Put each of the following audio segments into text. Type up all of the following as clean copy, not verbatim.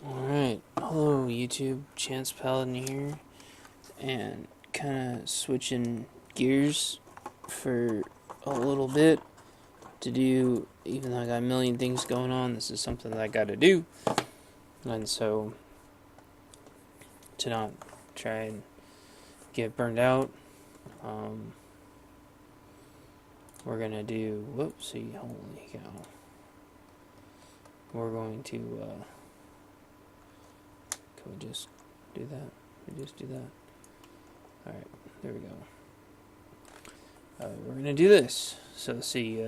Alright, hello YouTube, Chance Paladin here, and kind of switching gears for a little bit to do, even though I got a million things going on, this is something that I gotta do, and so to not try and get burned out, um, we're gonna do, whoopsie, holy cow, we're going to, can we just do that? We just do that? Alright, there we go. We're gonna do this. So let's see,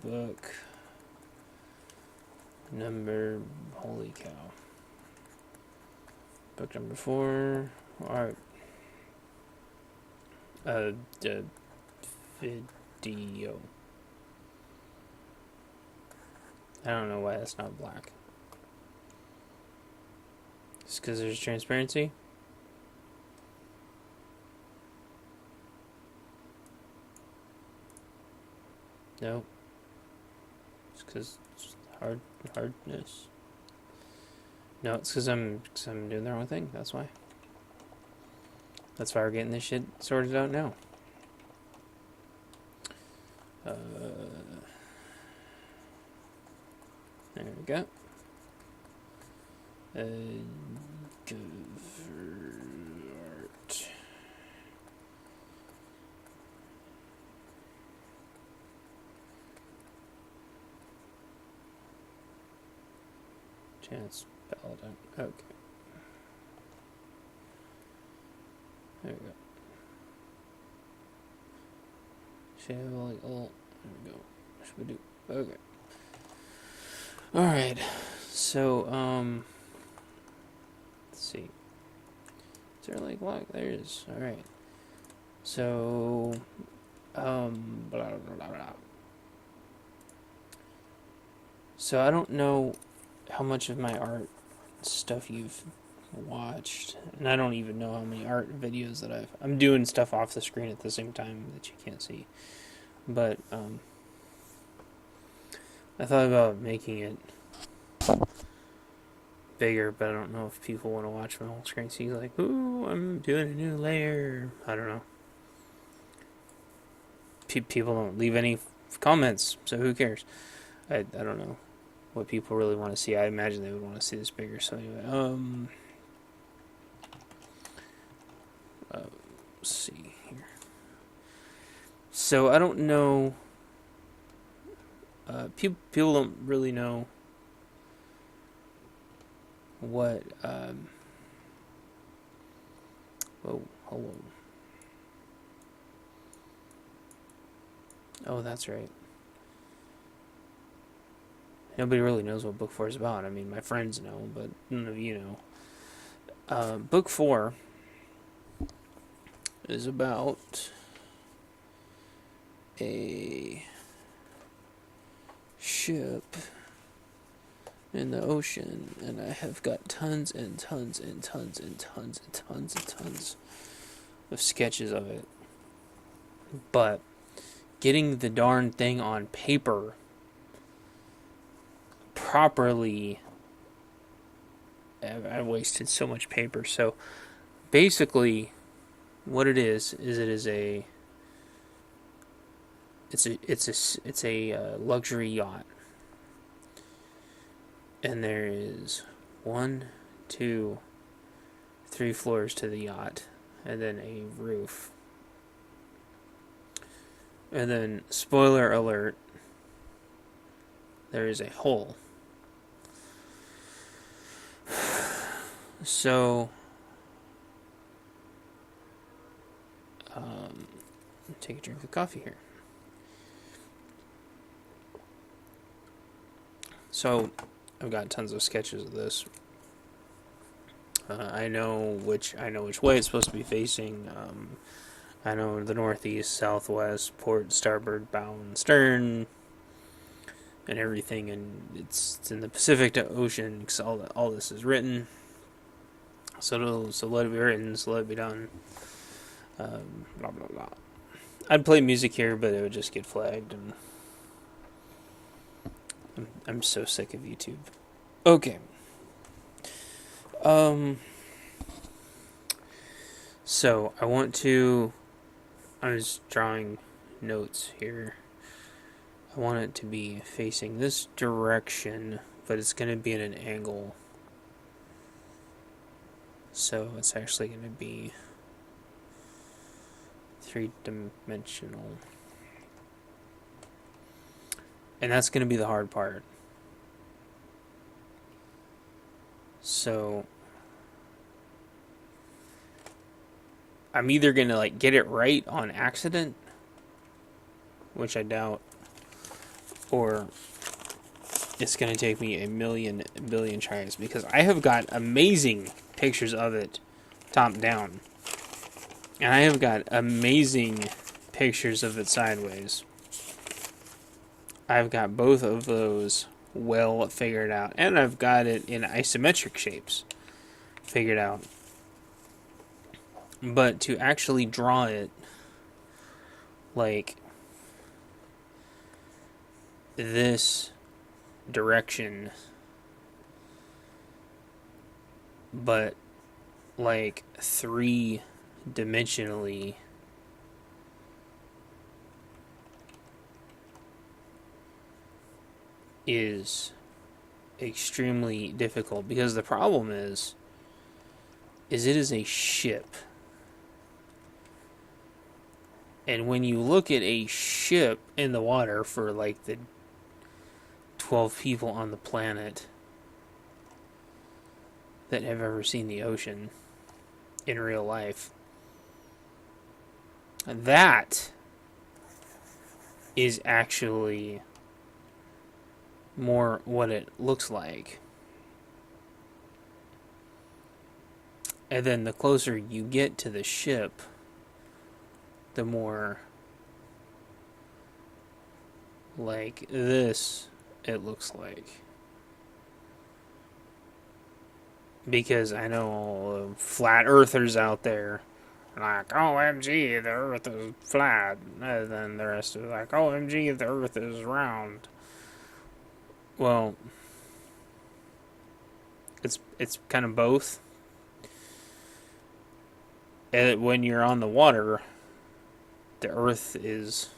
book number, holy cow. Book number 4, alright. The video. I don't know why that's not black. It's because there's transparency? No. It's because it's hardness. No, it's because I'm doing the wrong thing. That's why. That's why we're getting this shit sorted out now. There we go. Cover art. Chance Paladin. Okay. There we go. Shall like all. There we go. What should we do? Okay. Alright. So, let's see. Is there like black? There is. Alright. So, blah, blah, blah, blah. So I don't know how much of my art stuff you've watched, and I don't even know how many art videos that I'm doing stuff off the screen at the same time that you can't see, but I thought about making it bigger, but I don't know if people want to watch my whole screen. See, like, ooh, I'm doing a new layer. I don't know. People don't leave any comments, so who cares? I don't know what people really want to see. I imagine they would want to see this bigger. So anyway, let's see here. So I don't know. People don't really know what. Whoa, hello. Oh, that's right. Nobody really knows what book 4 is about. I mean, my friends know, but none of you know. Book 4 is about a ship in the ocean, and I have got tons and tons and tons and tons and tons and tons of sketches of it. But getting the darn thing on paper properly, I've wasted so much paper. So basically, what it is it's a luxury yacht, and there is 1, 2, 3 floors to the yacht, and then a roof. And then, spoiler alert, there is a hole. So, take a drink of coffee here. So, I've got tons of sketches of this. I know which way it's supposed to be facing. I know the northeast, southwest, port, starboard, bow, and stern, and everything. And it's in the Pacific Ocean because all this is written. So let it be written. So let it be done. Blah blah blah. I'd play music here, but it would just get flagged, and I'm so sick of YouTube. Okay. Um, so I was drawing notes here. I want it to be facing this direction, but it's going to be at an angle. So it's actually going to be three-dimensional. And that's going to be the hard part. So I'm either going to like get it right on accident, which I doubt, or it's going to take me a billion tries, because I have got amazing pictures of it top down. And I have got amazing pictures of it sideways. I've got both of those well figured out. And I've got it in isometric shapes figured out. But to actually draw it like this direction, but like three-dimensionally, is extremely difficult, because the problem is it is a ship. And when you look at a ship in the water for like the 12 people on the planet that have ever seen the ocean in real life, that is actually more what it looks like. And then the closer you get to the ship, the more like this it looks like. Because I know all the flat earthers out there like, OMG, the earth is flat. And then the rest is like, OMG, the earth is round. Well, it's kind of both. And when you're on the water, the earth is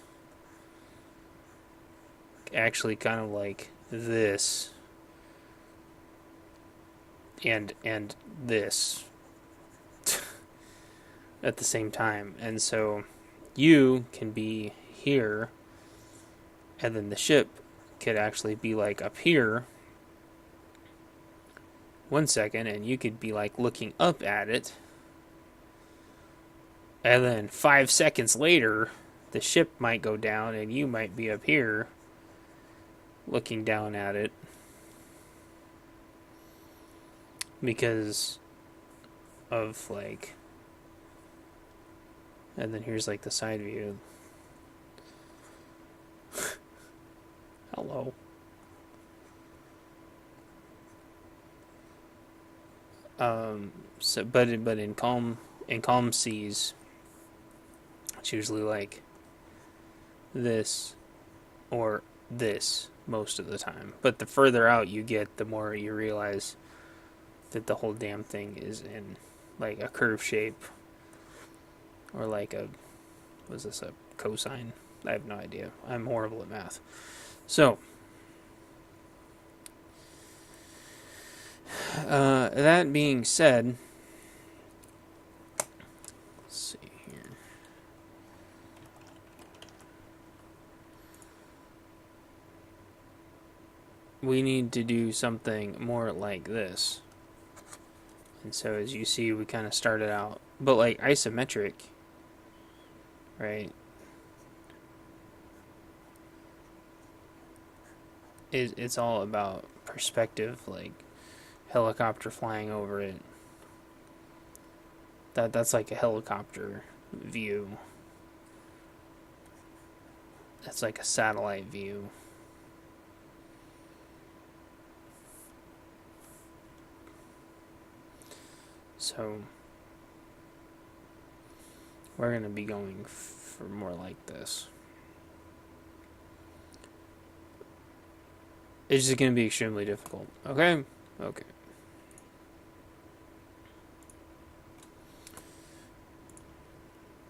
actually kind of like this and this at the same time. And so you can be here, and then the ship could actually be like up here 1 second, and you could be like looking up at it, and then 5 seconds later the ship might go down and you might be up here looking down at it, because of like, and then here's like the side view. Hello. So but in calm seas, it's usually like this or this most of the time. But the further out you get, the more you realize that the whole damn thing is in like a curve shape, or like a, was this a cosine? I have no idea. I'm horrible at math. So, that being said, let's see here. We need to do something more like this. And so as you see, we kind of started out, but like isometric, right? It's all about perspective, like helicopter flying over it. That's like a helicopter view. That's like a satellite view. So we're going to be going for more like this. It's just going to be extremely difficult. Okay? Okay.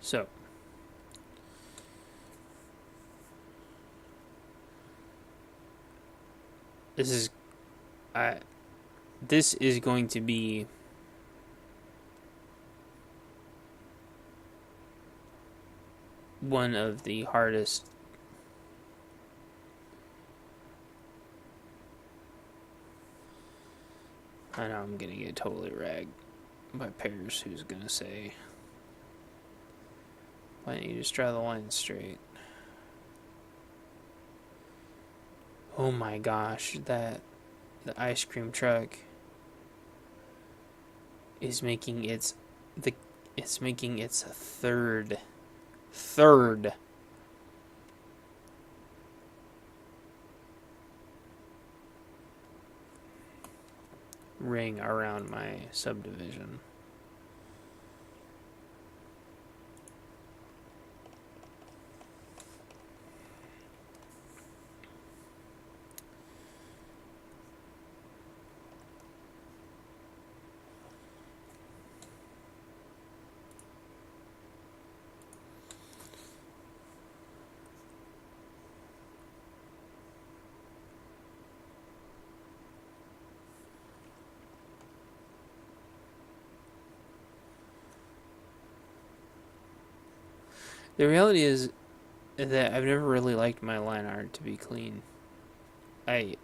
So, this is I this is going to be one of the hardest I know I'm gonna get totally ragged by Paris, who's gonna say, why don't you just draw the line straight? Oh my gosh, the ice cream truck is making it's making its third ring around my subdivision. The reality is that I've never really liked my line art to be clean. I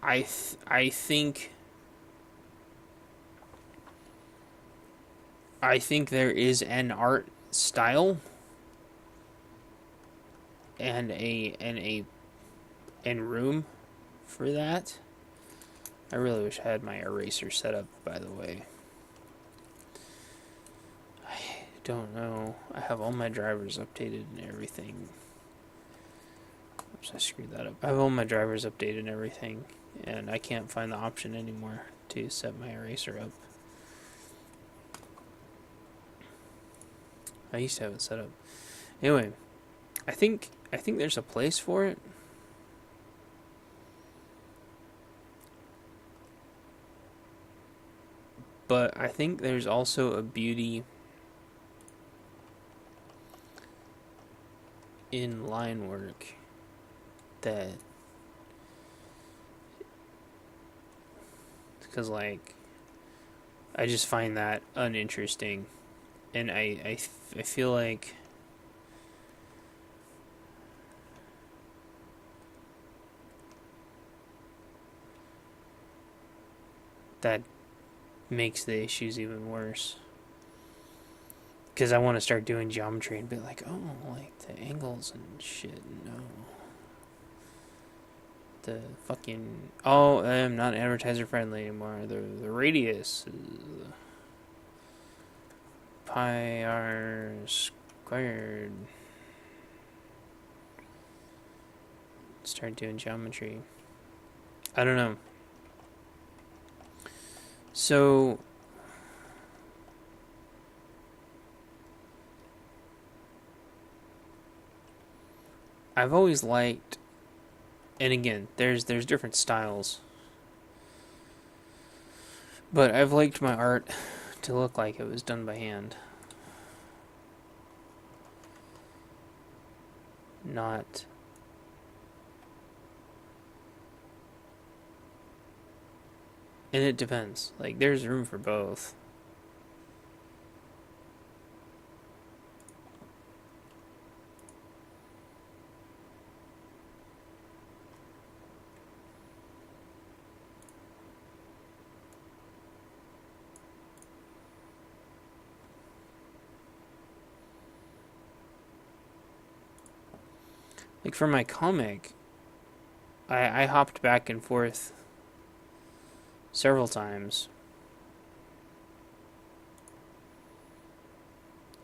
I think there is an art style and and room for that. I really wish I had my eraser set up, by the way. I don't know. I have all my drivers updated and everything. Oops, I screwed that up. I have all my drivers updated and everything, and I can't find the option anymore to set my eraser up. I used to have it set up. Anyway, I think there's a place for it. But I think there's also a beauty in line work that, because like I just find that uninteresting, and I feel like that makes the issues even worse. Because I want to start doing geometry and be like, oh, like the angles and shit. No. The fucking. Oh, I'm not advertiser friendly anymore. The radius is pi r squared. Start doing geometry. I don't know. So I've always liked, and again, there's different styles, but I've liked my art to look like it was done by hand, not. And it depends. Like, there's room for both. Like, for my comic, I hopped back and forth several times.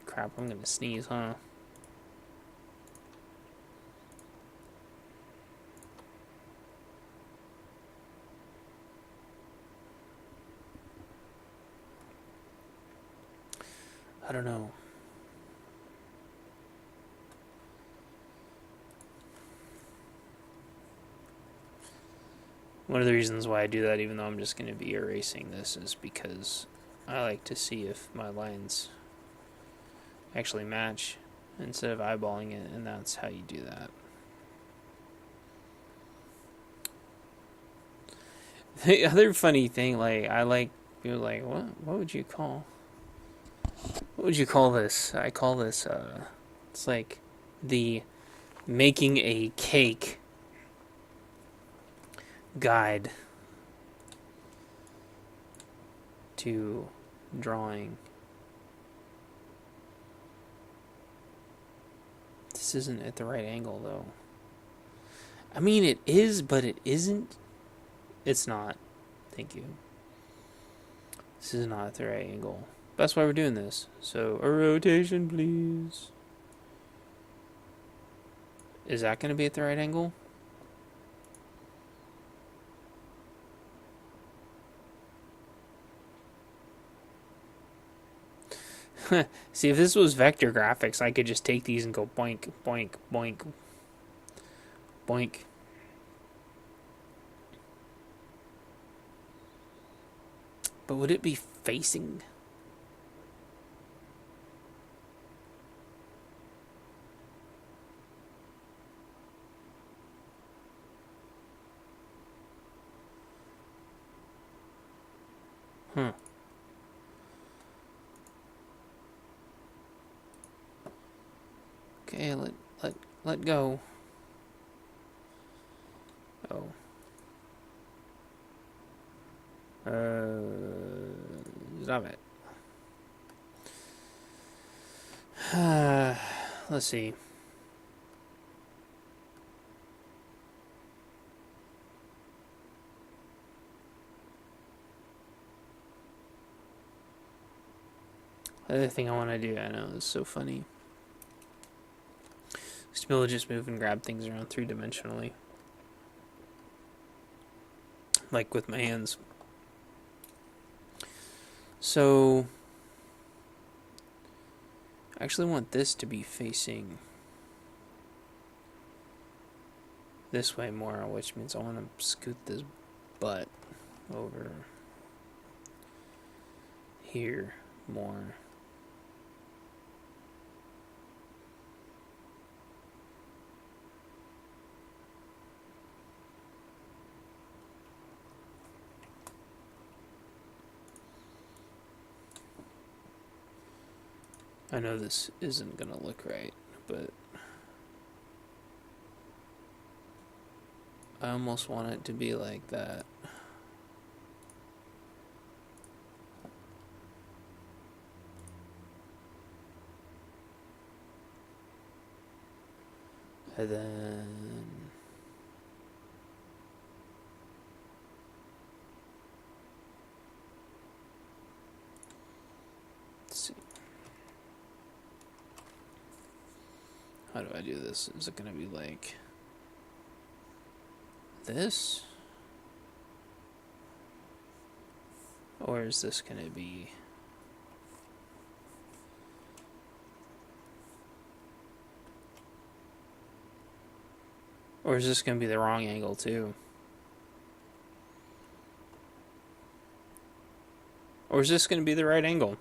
Crap, I'm gonna sneeze, huh? I don't know. One of the reasons why I do that, even though I'm just going to be erasing this, is because I like to see if my lines actually match instead of eyeballing it, and that's how you do that. The other funny thing, like, I like, people like, what would you call this? I call this, it's like the making a cake guide to drawing. This isn't at the right angle, though. I mean, it is, but it isn't. It's not. Thank you. This is not at the right angle. That's why we're doing this. So, a rotation, please. Is that going to be at the right angle? See, if this was vector graphics, I could just take these and go boink, boink, boink, boink. But would it be facing? Huh. Okay, let go. Oh. Stop it. Let's see. The other thing I want to do, I know, is so funny, is to be able to just move and grab things around three-dimensionally. Like with my hands. So, I actually want this to be facing this way more, which means I want to scoot this butt over here more. I know this isn't gonna look right, but I almost want it to be like that. And then let's see. How do I do this? Is it gonna be like this? Or is this gonna be... Or is this gonna be the wrong angle too? Or is this gonna be the right angle?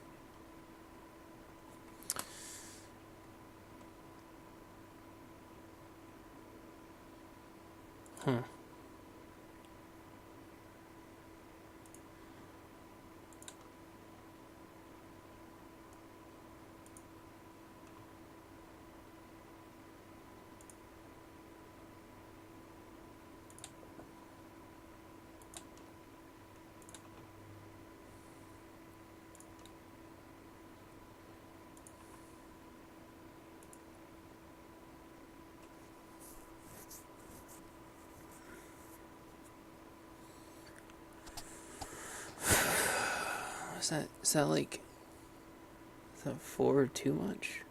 Huh. Is that like... Is that 4 too much?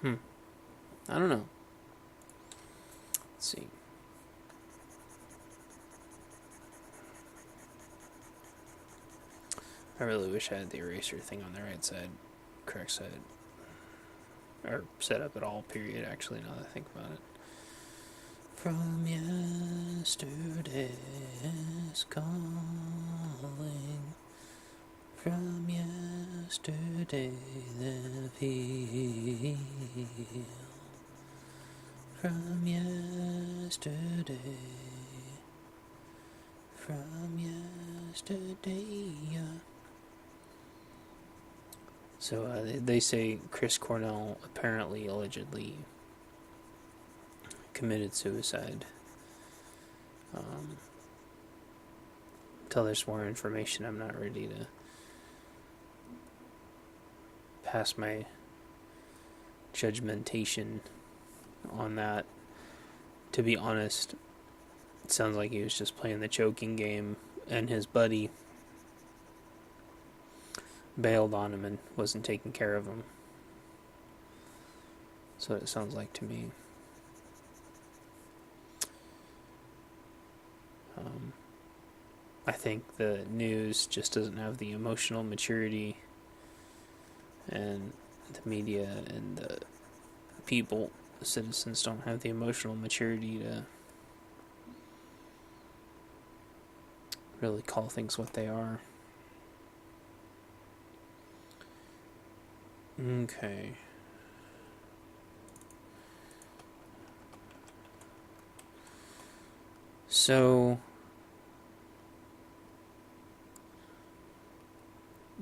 I don't know. Let's see. I really wish I had the eraser thing on the right side, correct side. Or set up at all, period, actually, now that I think about it. from yesterday is calling. From yesterday the feel. From yesterday. From yesterday. So they say Chris Cornell apparently, allegedly, committed suicide. Until there's more information, I'm not ready to pass my judgmentation on that. To be honest, it sounds like he was just playing the choking game, and his buddy bailed on him and wasn't taking care of him. That's what it sounds like to me. I think the news just doesn't have the emotional maturity, and the media and the people, the citizens, don't have the emotional maturity to really call things what they are. Okay. So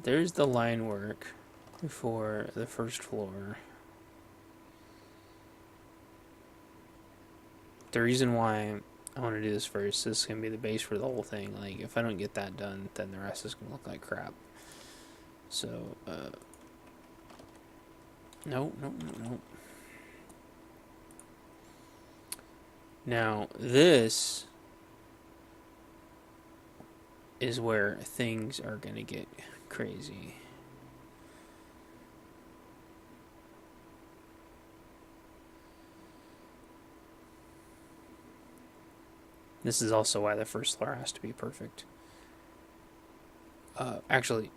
there's the line work for the first floor. The reason why I want to do this first, this is going to be the base for the whole thing. Like, if I don't get that done, then the rest is going to look like crap. So, no. Now, this is where things are going to get crazy. This is also why the first floor has to be perfect. Actually,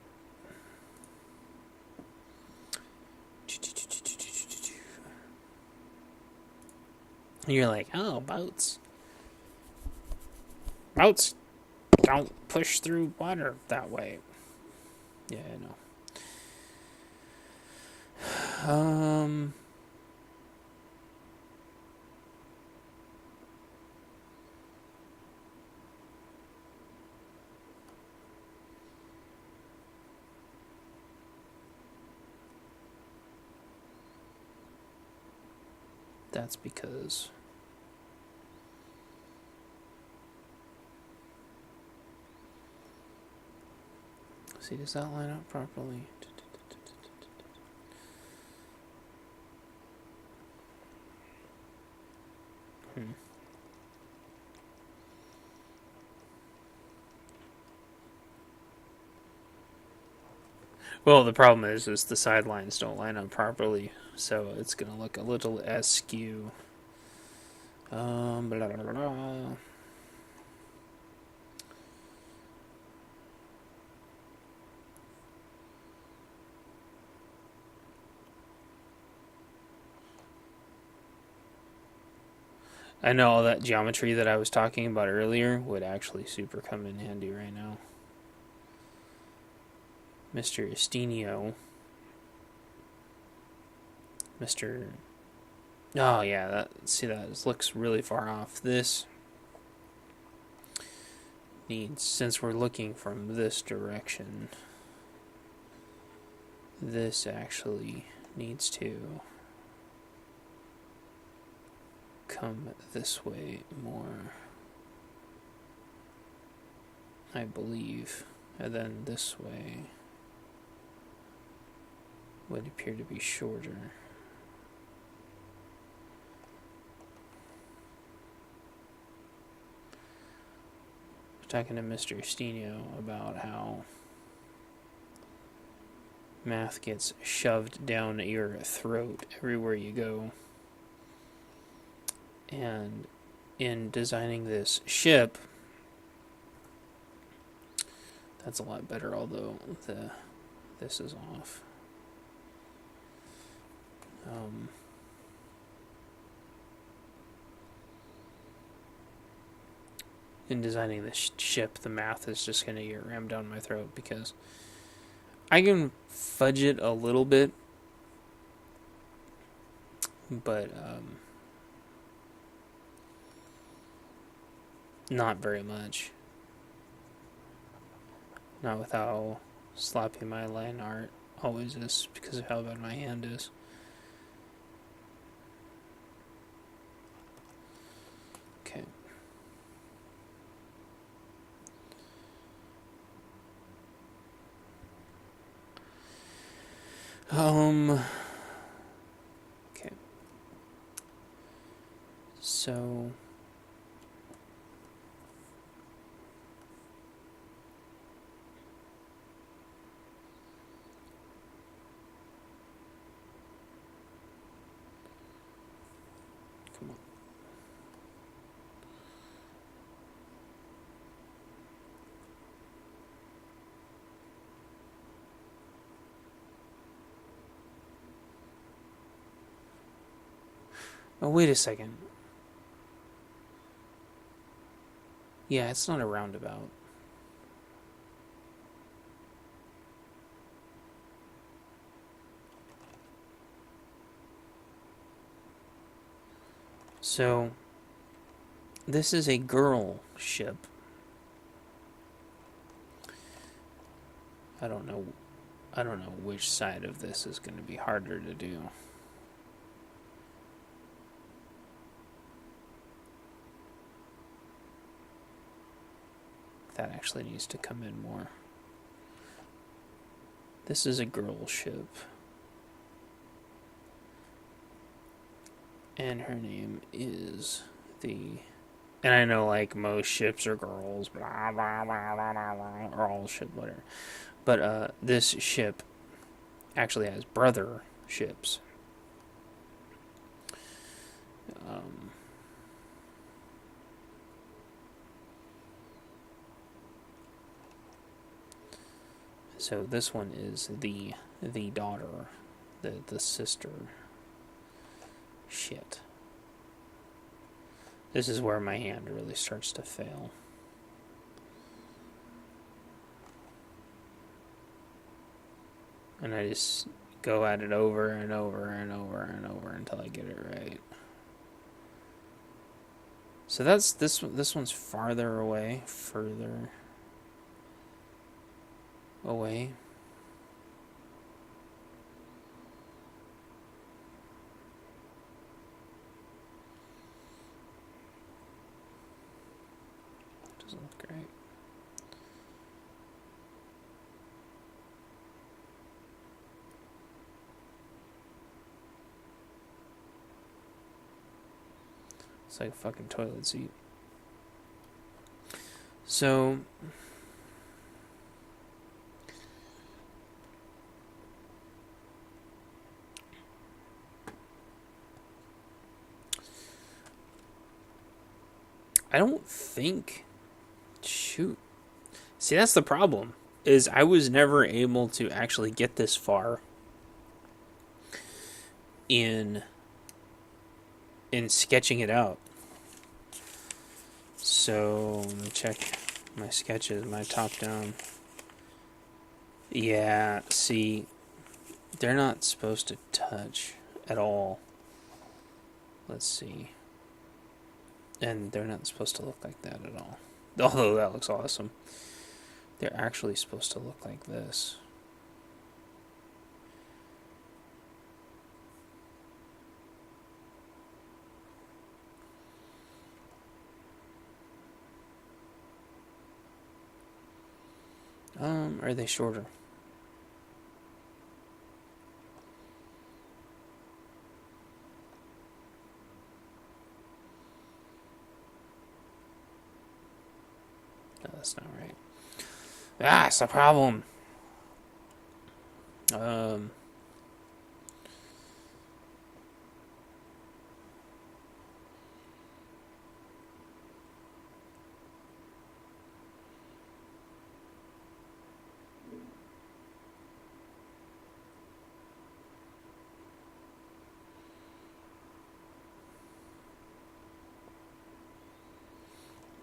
you're like, oh, boats don't push through water that way. Yeah, I know. That's because see, does that line up properly? Well, the problem is the sidelines don't line up properly, so it's gonna look a little askew. Blah, blah, blah, blah. I know all that geometry that I was talking about earlier would actually super come in handy right now. Mr. Estinio. Mr. Oh, yeah, that looks really far off. This needs, since we're looking from this direction, this actually needs to come this way more, I believe, and then this way would appear to be shorter. Talking to Mr. Estinio about how math gets shoved down your throat everywhere you go. And in designing this ship, that's a lot better, although this is off. in designing the ship, the math is just going to get rammed down my throat because I can fudge it a little bit, but not very much. Not with how sloppy my line art always is because of how bad my hand is. Okay. Okay. So come on. Oh, wait a second. Yeah, it's not a roundabout. So, this is a girl ship. I don't know which side of this is going to be harder to do. That actually needs to come in more. This is a girl ship. And her name is the... And I know, like, most ships are girls, blah, blah, blah, blah, blah, blah, or all ship, whatever. But this ship actually has brother ships. So this one is the daughter, the sister. Shit. This is where my hand really starts to fail. And I just go at it over and over and over and over until I get it right. So that's this one's farther away, further away. Doesn't look great. It's like a fucking toilet seat. So I don't think... Shoot. See, that's the problem. Is I was never able to actually get this far in sketching it out. So, let me check my sketches, my top down. Yeah, see, they're not supposed to touch at all. Let's see. And they're not supposed to look like that at all. Although that looks awesome. They're actually supposed to look like this. Are they shorter? No, that's not right. Ah, it's a problem.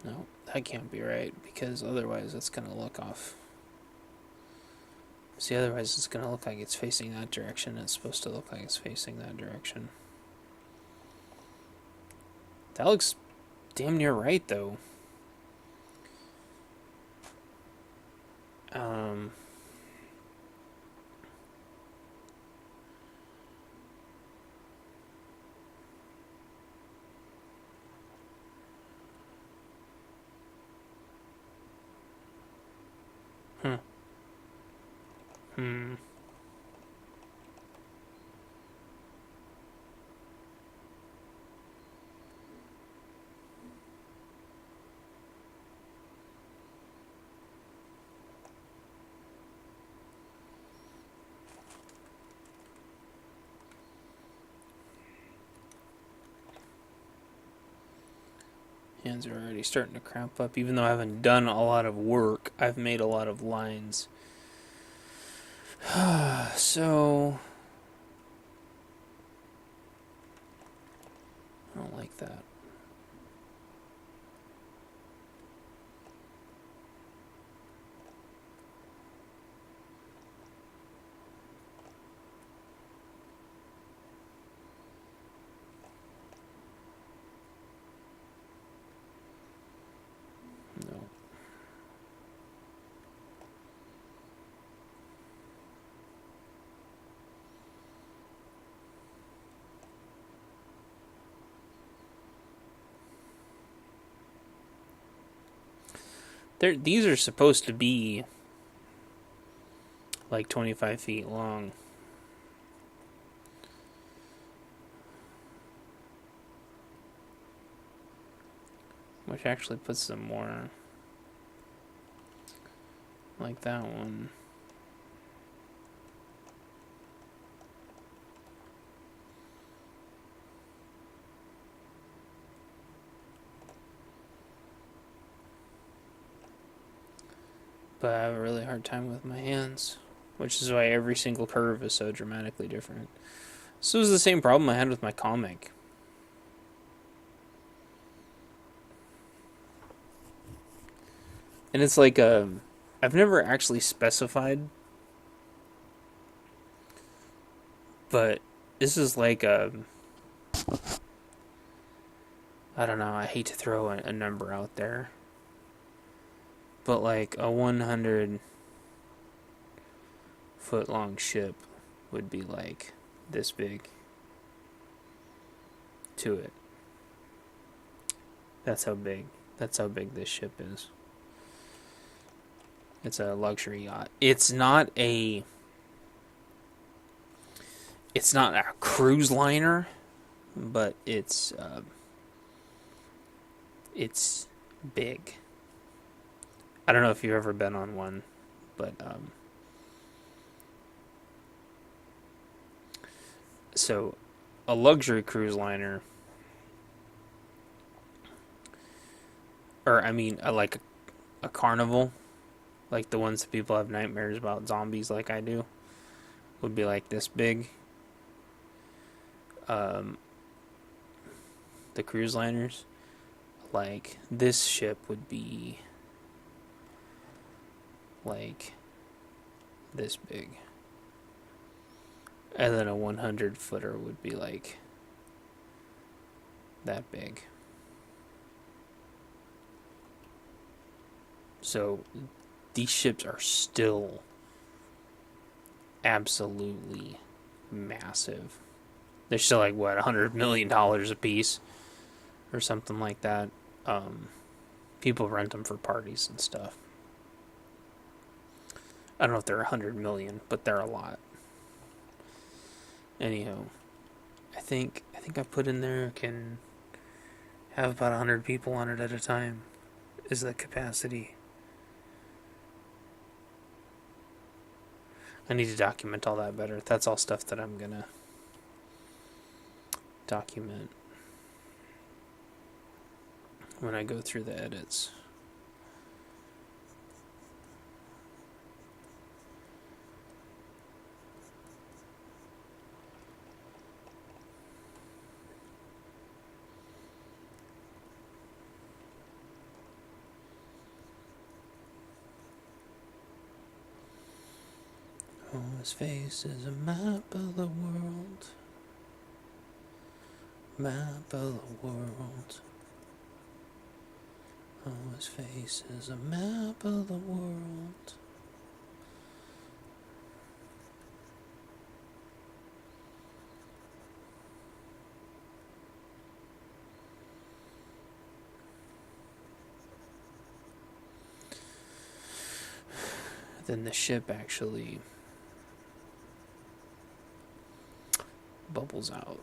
No, that can't be right, because otherwise it's going to look off. See, otherwise it's going to look like it's facing that direction. It's supposed to look like it's facing that direction. That looks damn near right, though. Um, huh. Hmm. Hands are already starting to cramp up. Even though I haven't done a lot of work, I've made a lot of lines. So, I don't like that. No. These are supposed to be like 25 feet long. Which actually puts them more like that one. But I have a really hard time with my hands, which is why every single curve is so dramatically different. This was the same problem I had with my comic. And it's like I've never actually specified, but this is like I don't know, I hate to throw a number out there, but like a 100-foot long ship would be like this big to it. That's how big this ship is. It's a luxury yacht. It's not a cruise liner, but it's big. I don't know if you've ever been on one, but so a luxury cruise liner, or I mean, like a carnival, like the ones that people have nightmares about zombies, like I do, would be like this big. Um, the cruise liners, like this ship would be like this big, and then a 100-footer would be like that big. So these ships are still absolutely massive. They're still like what, $100 million a piece or something like that. People rent them for parties and stuff. I don't know if they're 100 million, but they're a lot. Anyhow, I think I put in there can have about 100 people on it at a time is the capacity. I need to document all that better. That's all stuff that I'm gonna document when I go through the edits. Oh, his face is a map of the world. Map of the world. Oh, his face is a map of the world. Then the ship actually bubbles out.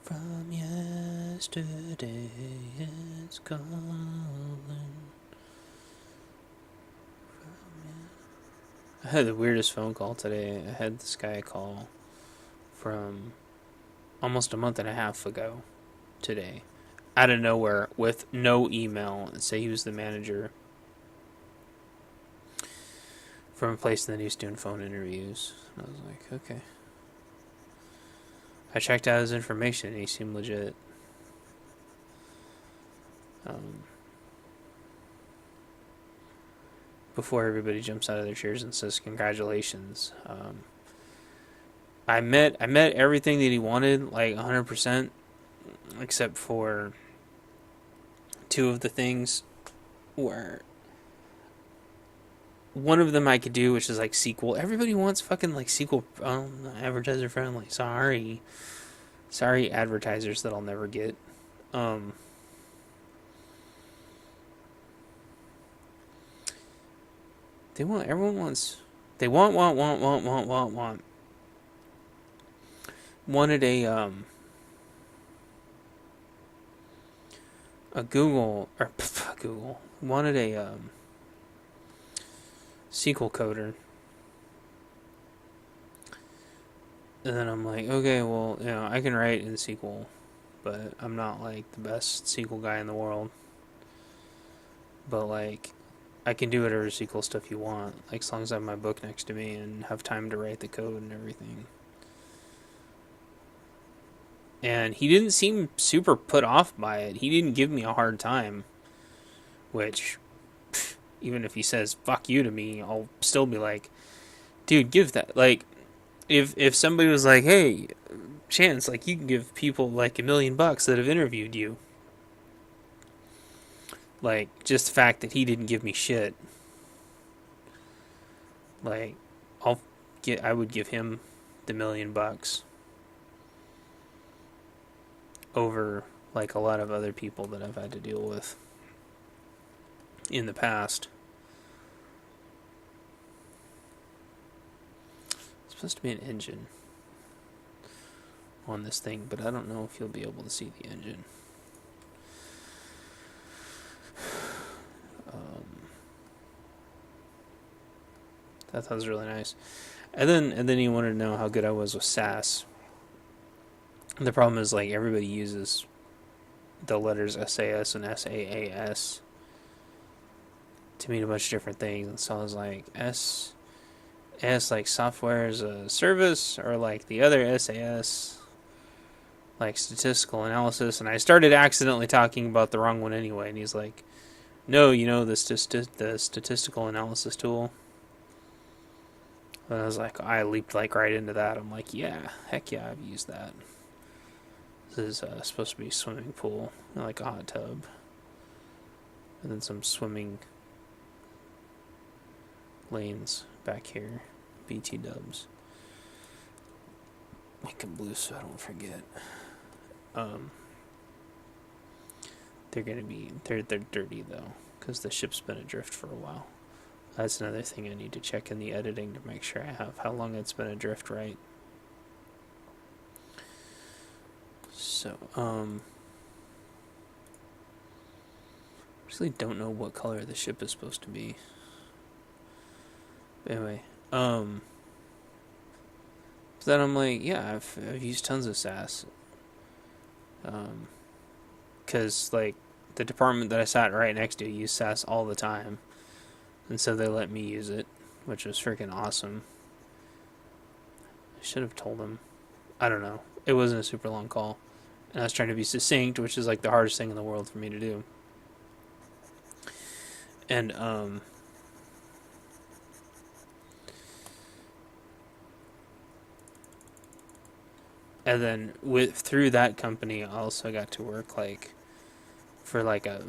From yesterday, it's calling. I had the weirdest phone call today. I had this guy call from almost a month and a half ago today, out of nowhere, with no email, and say he was the manager from a place that he was doing phone interviews. And I was like, okay. I checked out his information and he seemed legit. Before everybody jumps out of their chairs and says congratulations, I met everything that he wanted, like 100%, except for two of the things where one of them I could do, which is like SQL. Everybody wants fucking like SQL advertiser friendly. Sorry advertisers that I'll never get. Everyone wants, they want. Wanted a Google, or Google, wanted a SQL coder. And then I'm like, okay, well, I can write in SQL, but I'm not like the best SQL guy in the world. But like, I can do whatever SQL stuff you want, like as long as I have my book next to me and have time to write the code and everything. And he didn't seem super put off by it. He didn't give me a hard time, which, even if he says fuck you to me, I'll still be like, dude, give that. Like, if somebody was like, hey, Chance, like, you can give people like $1 million that have interviewed you. Like, just the fact that he didn't give me shit. Like, I would give him the $1 million over like a lot of other people that I've had to deal with in the past. It's supposed to be an engine on this thing, but I don't know if you'll be able to see the engine. That was really nice. And then he wanted to know how good I was with SAS. The problem is, like, everybody uses the letters SAS and SAAS to mean a bunch of different things. And so I was like, S like software as a service, or like the other SAS, like statistical analysis. And I started accidentally talking about the wrong one anyway. And he's like, no, the statistical analysis tool. And I was like, I leaped like right into that. I'm like, yeah, heck yeah, I've used that. This is supposed to be a swimming pool, like a hot tub. And then some swimming lanes back here. BT dubs. Make them blue so I don't forget. They're dirty though, because the ship's been adrift for a while. That's another thing I need to check in the editing to make sure I have how long it's been adrift right. So, actually don't know what color the ship is supposed to be. But anyway, so then I'm like, yeah, I've used tons of SAS. Because, like, the department that I sat right next to used SAS all the time. And so they let me use it, which was freaking awesome. I should have told them. I don't know. It wasn't a super long call. And I was trying to be succinct, which is like the hardest thing in the world for me to do. And then through that company, I also got to work like for like a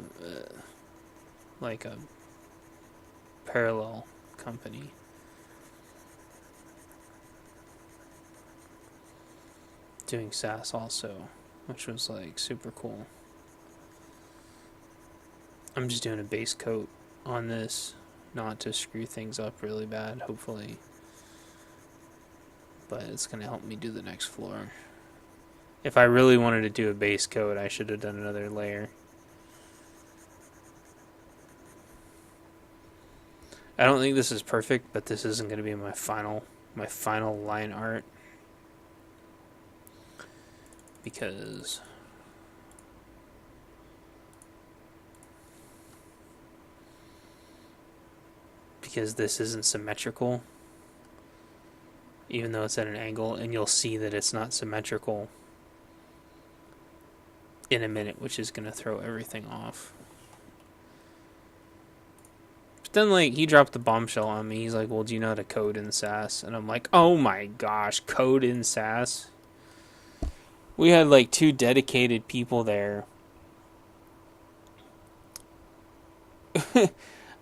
parallel company doing SaaS also, which was like super cool. I'm just doing a base coat on this, not to screw things up really bad, hopefully. But it's going to help me do the next floor. If I really wanted to do a base coat, I should have done another layer. I don't think this is perfect, but this isn't going to be my final line art. Because this isn't symmetrical, even though it's at an angle, and you'll see that it's not symmetrical in a minute, which is going to throw everything off. But then, like, he dropped the bombshell on me. He's like, well, do you know how to code in SAS? And I'm like, oh my gosh, code in SAS? We had, like, 2 dedicated people there.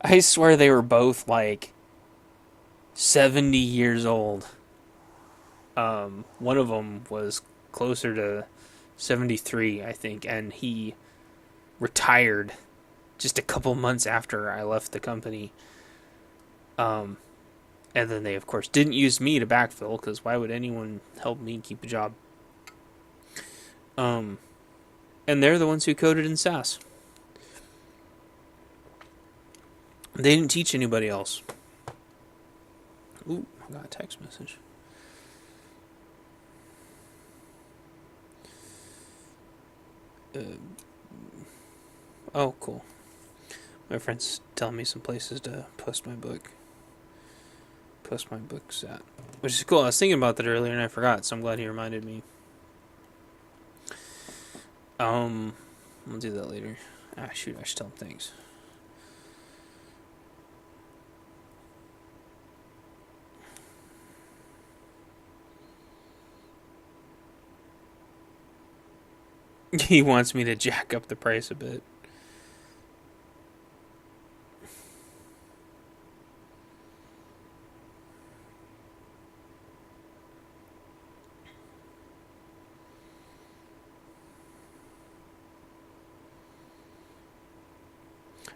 I swear they were both, like, 70 years old. One of them was closer to 73, I think, and he retired just a couple months after I left the company. And then they, of course, didn't use me to backfill, because why would anyone help me keep a job? And they're the ones who coded in SAS. They didn't teach anybody else. Ooh, I got a text message. Oh, cool. My friend's telling me some places to post my books at, which is cool. I was thinking about that earlier and I forgot, so I'm glad he reminded me. I'll do that later. Shoot, I should tell him thanks. He wants me to jack up the price a bit.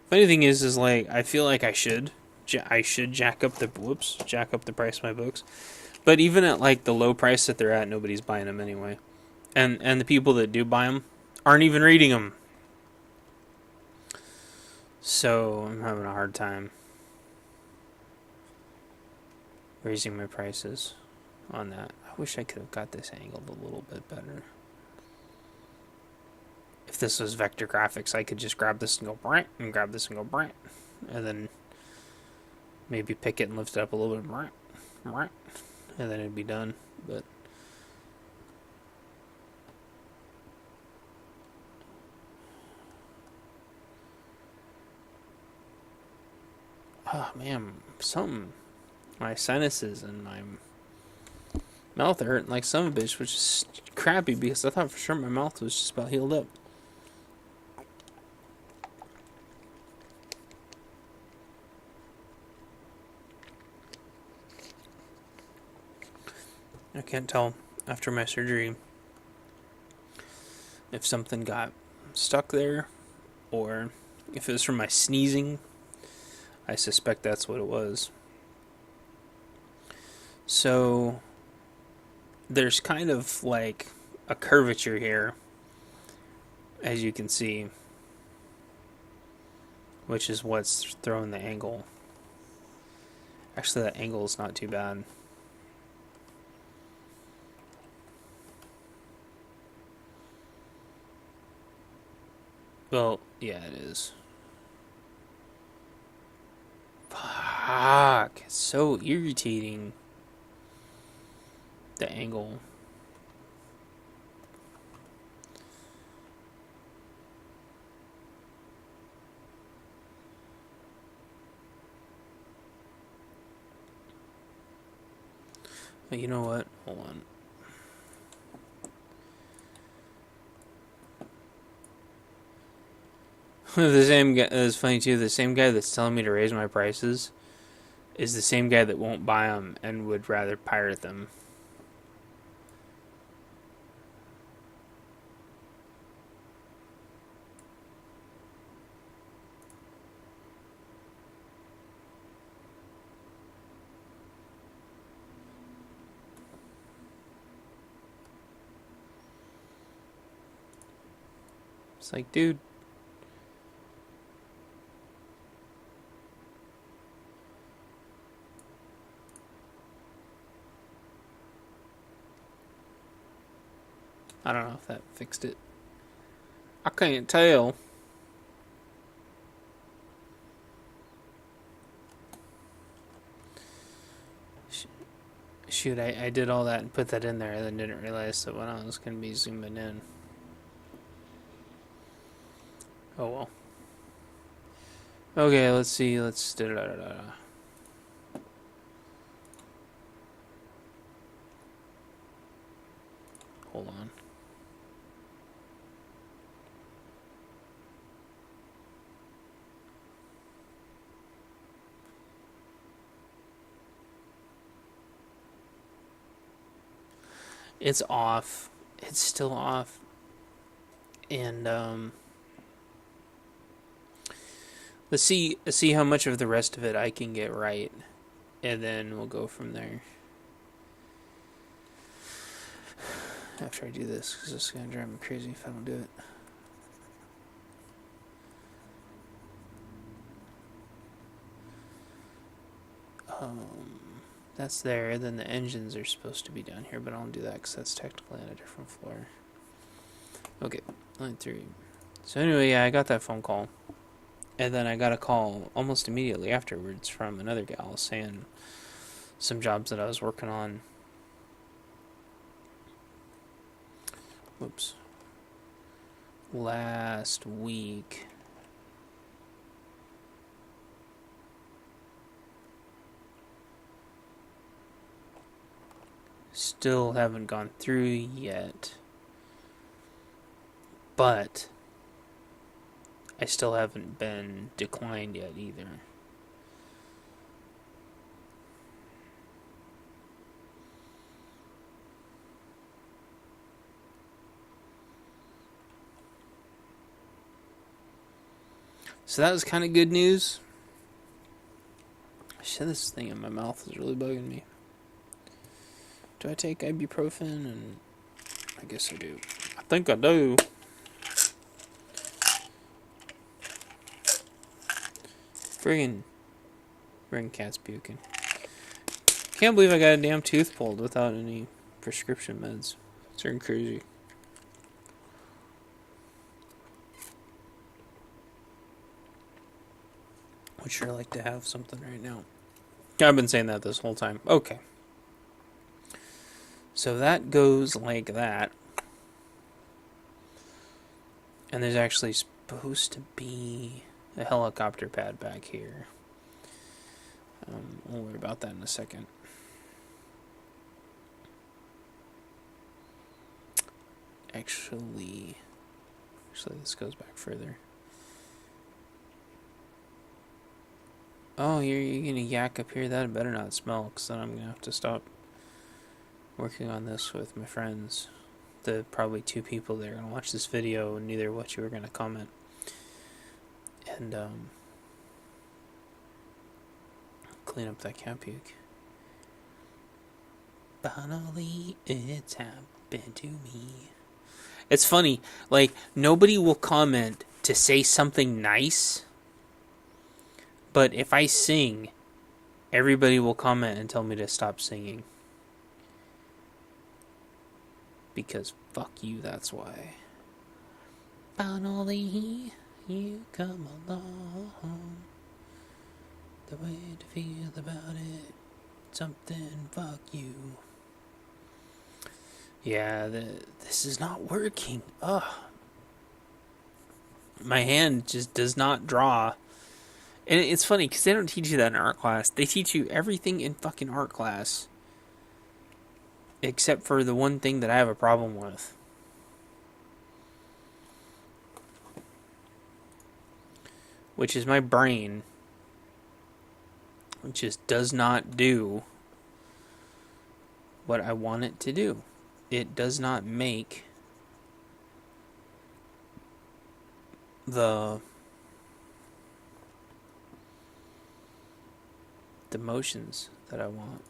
Funny thing is like I feel like I should jack up the price of my books, but even at like the low price that they're at, nobody's buying them anyway, and the people that do buy them aren't even reading them. So I'm having a hard time raising my prices on that. I wish I could have got this angled a little bit better. If this was vector graphics, I could just grab this and go brant, and grab this and go brant, and then maybe pick it and lift it up a little bit, brant, brant, and then it'd be done. But oh man, my sinuses and my mouth are hurting like some bitch, which is crappy because I thought for sure my mouth was just about healed up. I can't tell after my surgery if something got stuck there or if it was from my sneezing. I suspect that's what it was. So there's kind of like a curvature here, as you can see, which is what's throwing the angle. Actually, that angle is not too bad. Well, yeah, it is. Fuck. Fuck. It's so irritating. The angle. But you know what? Hold on. The same guy. It's funny too. The same guy that's telling me to raise my prices is the same guy that won't buy them and would rather pirate them. It's like, dude. I don't know if that fixed it. I can't tell. Shoot, I did all that and put that in there and then didn't realize that when I was going to be zooming in. Oh well. Okay, let's see. Let's... Hold on. It's off. It's still off. And let's see how much of the rest of it I can get right, and then we'll go from there. After I do this, because this is gonna drive me crazy if I don't do it. That's there. Then the engines are supposed to be down here, but I don't do that because that's technically on a different floor. Okay, line 3. So anyway, yeah, I got that phone call. And then I got a call almost immediately afterwards from another gal saying some jobs that I was working on. Whoops. Last week. Still haven't gone through yet. But I still haven't been declined yet either. So that was kind of good news. Shit, this thing in my mouth is really bugging me. Do I take ibuprofen? And I guess I do. I think I do. Friggin' cat's puking. Can't believe I got a damn tooth pulled without any prescription meds. It's getting crazy. Would sure like to have something right now. I've been saying that this whole time. Okay. So that goes like that. And there's actually supposed to be a helicopter pad back here. We'll worry about that in a second. Actually, this goes back further. Oh, you're gonna yak up here? That better not smell, because then I'm gonna have to stop working on this with my friends. The probably 2 people that are gonna watch this video, and neither what you were gonna comment. And clean up that cat puke. Finally, it's happened to me. It's funny, like, nobody will comment to say something nice, but if I sing, everybody will comment and tell me to stop singing. Because fuck you, that's why. Finally, you come along. The way to feel about it. Something, fuck you. Yeah, this is not working. Ugh. My hand just does not draw. And it's funny because they don't teach you that in art class. They teach you everything in fucking art class. Except for the one thing that I have a problem with. Which is my brain. It just does not do what I want it to do. It does not make the motions that I want.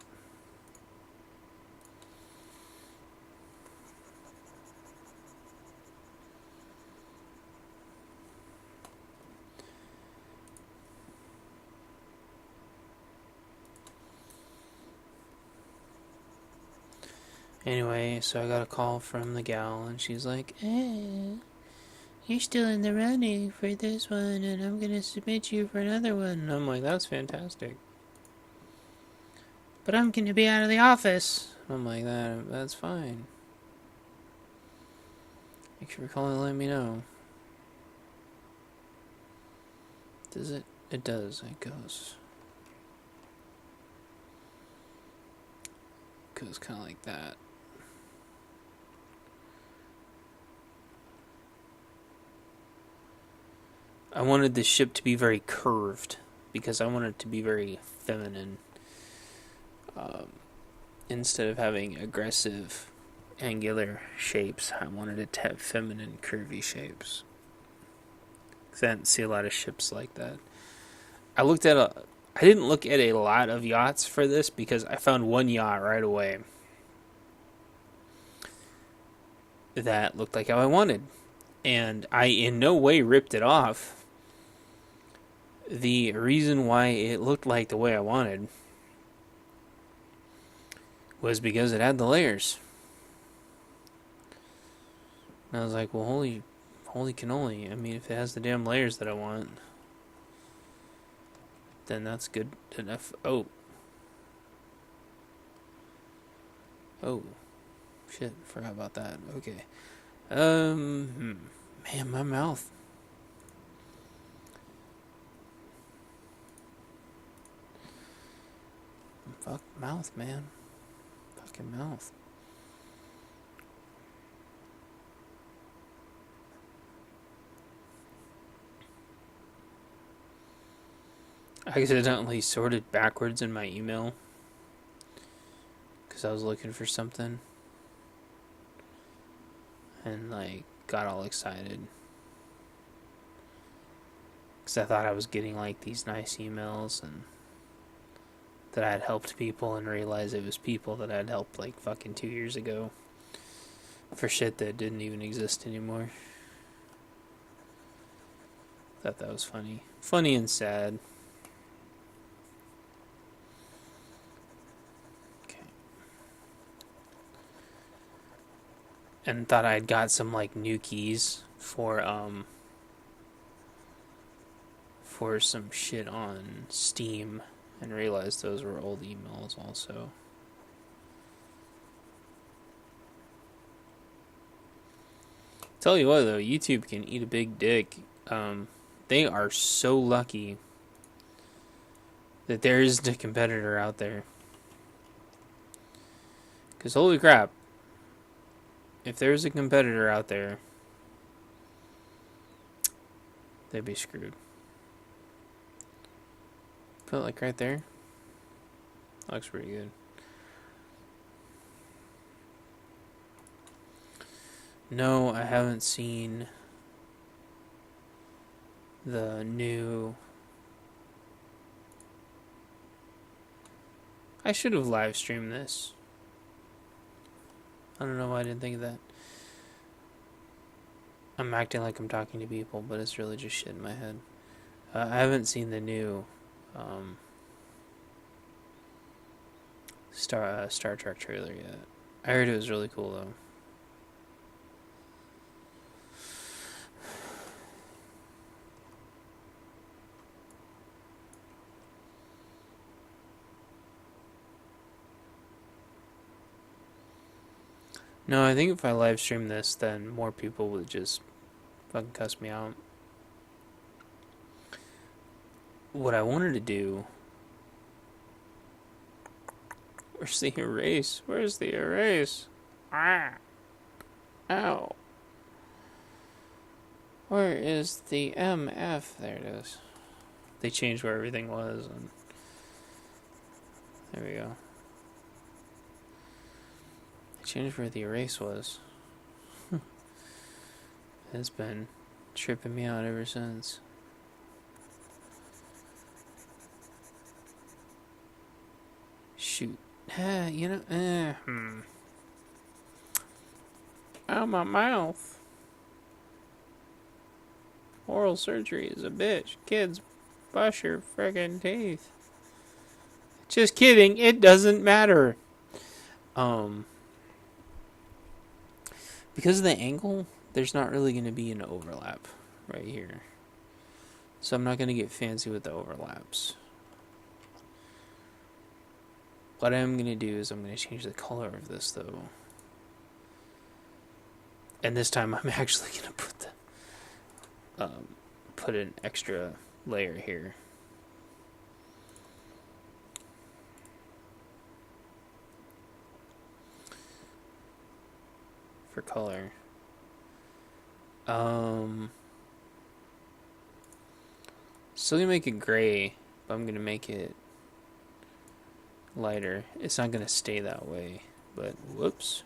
Anyway, so I got a call from the gal, and she's like, you're still in the running for this one, and I'm going to submit you for another one. And I'm like, that's fantastic. But I'm going to be out of the office. I'm like, that's fine. Make sure you're calling and let me know. Does it? It does. It goes kind of like that. I wanted the ship to be very curved because I wanted it to be very feminine. Instead of having aggressive, angular shapes, I wanted it to have feminine, curvy shapes. Because I didn't see a lot of ships like that. I didn't look at a lot of yachts for this because I found one yacht right away that looked like how I wanted. And I in no way ripped it off. The reason why it looked like the way I wanted was because it had the layers. And I was like, well, holy cannoli. I mean, if it has the damn layers that I want, then that's good enough. Oh, shit, forgot about that. Okay. Man, my mouth. Fuck mouth, man. Fucking mouth. I accidentally sorted backwards in my email because I was looking for something and like got all excited because I thought I was getting like these nice emails and that I had helped people, and realized it was people that I'd helped like fucking 2 years ago for shit that didn't even exist anymore. Thought that was funny and sad. And thought I'd got some like new keys for some shit on Steam, and realized those were old emails also. Tell you what though, YouTube can eat a big dick. They are so lucky that there is a competitor out there. Because holy crap, if there's a competitor out there, they'd be screwed. Put it like right there. That looks pretty good. No, I haven't seen the new... I should have live streamed this. I don't know why I didn't think of that. I'm acting like I'm talking to people, but it's really just shit in my head. I haven't seen the new Star Trek trailer yet. I heard it was really cool though. No, I think if I live stream this, then more people would just fucking cuss me out. What I wanted to do. Where's the erase? Where's the erase? Ah! Ow! Where is the MF? There it is. They changed where everything was, and there we go. They changed where the erase was. It's been tripping me out ever since. Shoot. Ow, my mouth. Oral surgery is a bitch. Kids, brush your friggin' teeth. Just kidding, it doesn't matter. Because of the angle, there's not really going to be an overlap right here. So I'm not going to get fancy with the overlaps. What I'm going to do is I'm going to change the color of this, though. And this time I'm actually going to put an extra layer here. For color. Still gonna make it gray, but I'm gonna make it lighter. It's not gonna stay that way, but whoops.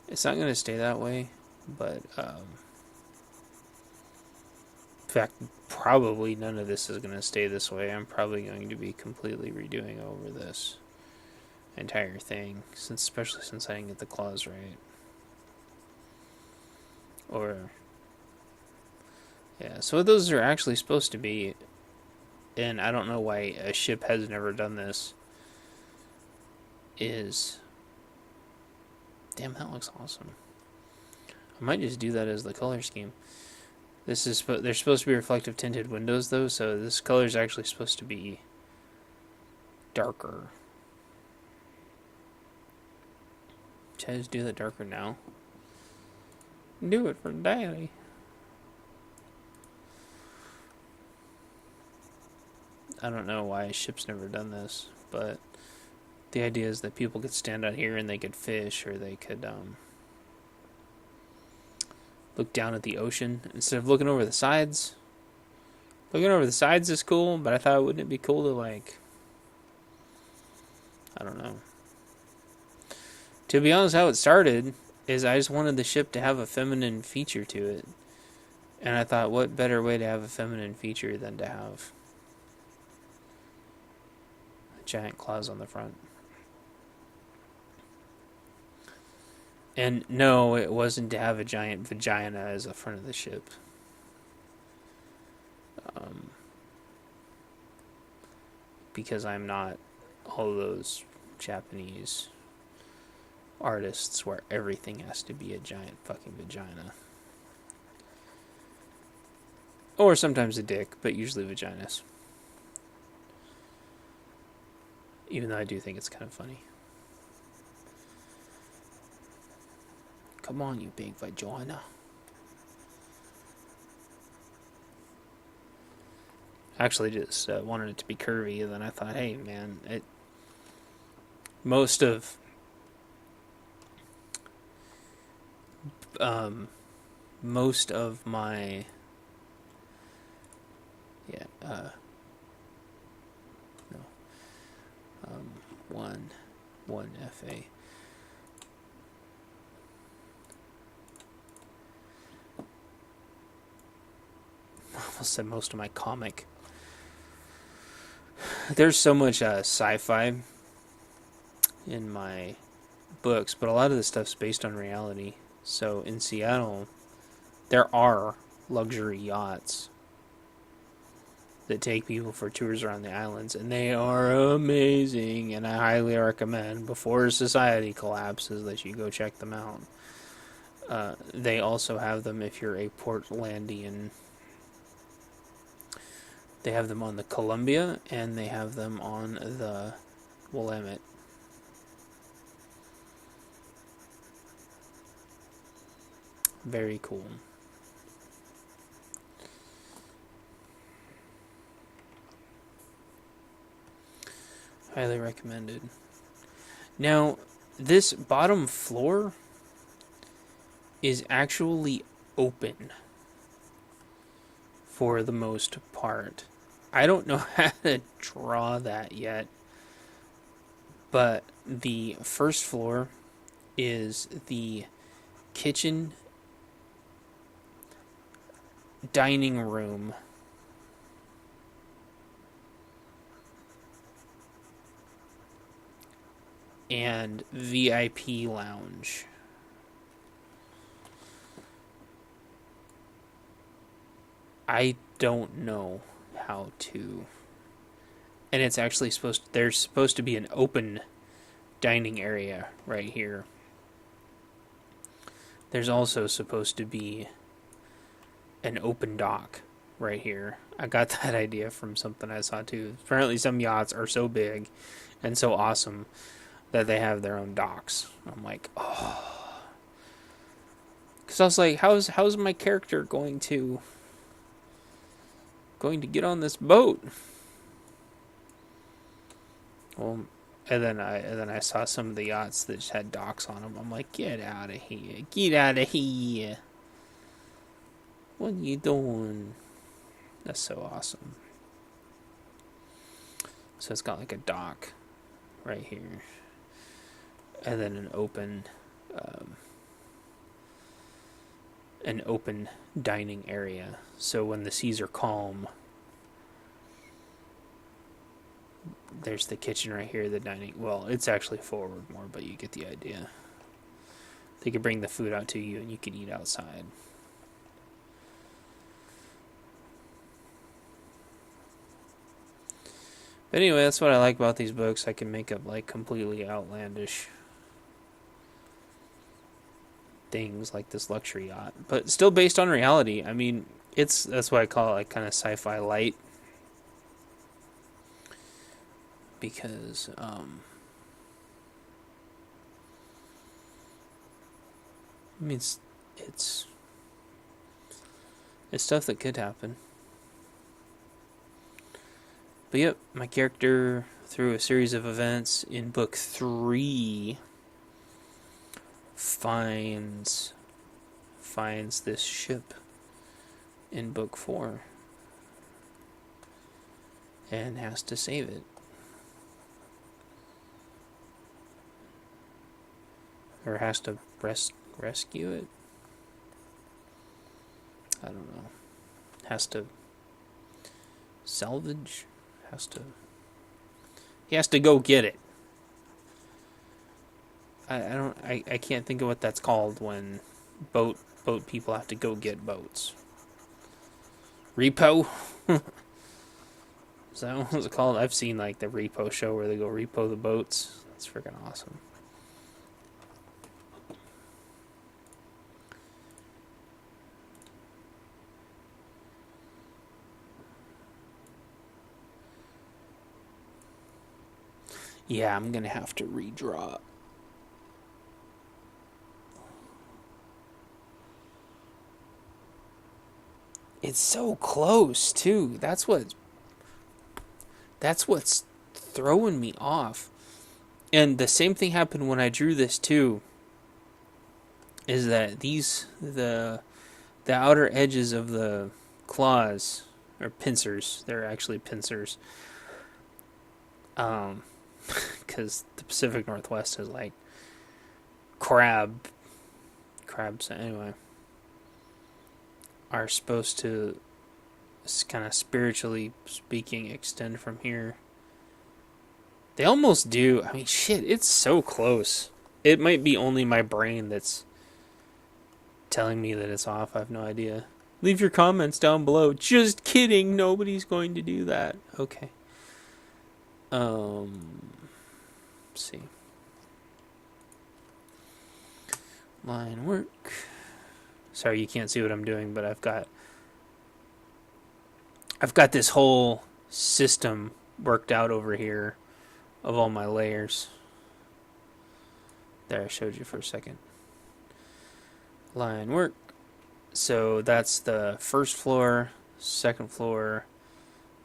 It's not gonna stay that way, but in fact, probably none of this is gonna stay this way. I'm probably going to be completely redoing over this entire thing, especially since I didn't get the claws right. Yeah, so what those are actually supposed to be, and I don't know why a ship has never done this, is... Damn, that looks awesome. I might just do that as the color scheme. They're supposed to be reflective tinted windows, though, so this color is actually supposed to be darker. Should I just do that darker now? Do it for daddy. I don't know why a ship's never done this, but the idea is that people could stand out here and they could fish, or they could look down at the ocean instead of looking over the sides. Looking over the sides is cool, but I thought, wouldn't it be cool to, like, I don't know. To be honest, how it started is I just wanted the ship to have a feminine feature to it. And I thought, what better way to have a feminine feature than to have giant claws on the front. And no, it wasn't to have a giant vagina as the front of the ship. Because I'm not all those Japanese artists where everything has to be a giant fucking vagina. Or sometimes a dick, but usually vaginas. Even though I do think it's kind of funny. Come on, you big vagina. I actually just wanted it to be curvy, and then I thought, hey, man, most of my one FA. I almost said most of my comic. There's so much sci-fi in my books, but a lot of the stuff's based on reality. So in Seattle, there are luxury yachts that take people for tours around the islands, and they are amazing, and I highly recommend, before society collapses, that you go check them out. They also have them if you're a Portlandian. They have them on the Columbia, and they have them on the Willamette. Very cool. Highly recommended. Now, this bottom floor is actually open for the most part. I don't know how to draw that yet, but the first floor is the kitchen, dining room, and VIP lounge. I don't know how to. And it's actually there's supposed to be an open dining area right here. There's also supposed to be an open dock right here. I got that idea from something I saw too. Apparently some yachts are so big and so awesome that they have their own docks. I'm like, oh. Because I was like, how's my character going to get on this boat? Well, and then I saw some of the yachts that just had docks on them. I'm like, get out of here, get out of here! What are you doing? That's so awesome. So it's got like a dock right here, and then an open dining area. So when the seas are calm, there's the kitchen right here, the dining. Well, it's actually forward more, but you get the idea. They could bring the food out to you and you could eat outside. But anyway, that's what I like about these books. I can make up like completely outlandish things like this luxury yacht, but still based on reality. I mean, that's why I call it like kind of sci-fi light, because I mean it's stuff that could happen. But yep, my character, through a series of events in book 3, finds this ship in book 4 and has to save it. Or has to rescue it? I don't know. Has to salvage? He has to go get it. I can't think of what that's called when boat people have to go get boats. Repo? Is that what it's called? I've seen like the repo show where they go repo the boats. That's freaking awesome. Yeah, I'm gonna have to redraw. It's so close too. That's what's throwing me off. And the same thing happened when I drew this too. Is that the outer edges of the claws or pincers? They're actually pincers. Because the Pacific Northwest is like crabs. Anyway, are supposed to, kind of spiritually speaking, extend from here. They almost do. I mean, shit, it's so close. It might be only my brain that's telling me that it's off. I have no idea. Leave your comments down below. Just kidding. Nobody's going to do that. Okay. Let's see. Line work. Sorry, you can't see what I'm doing, but I've got this whole system worked out over here of all my layers. There, I showed you for a second. Line work, So that's the first floor, second floor,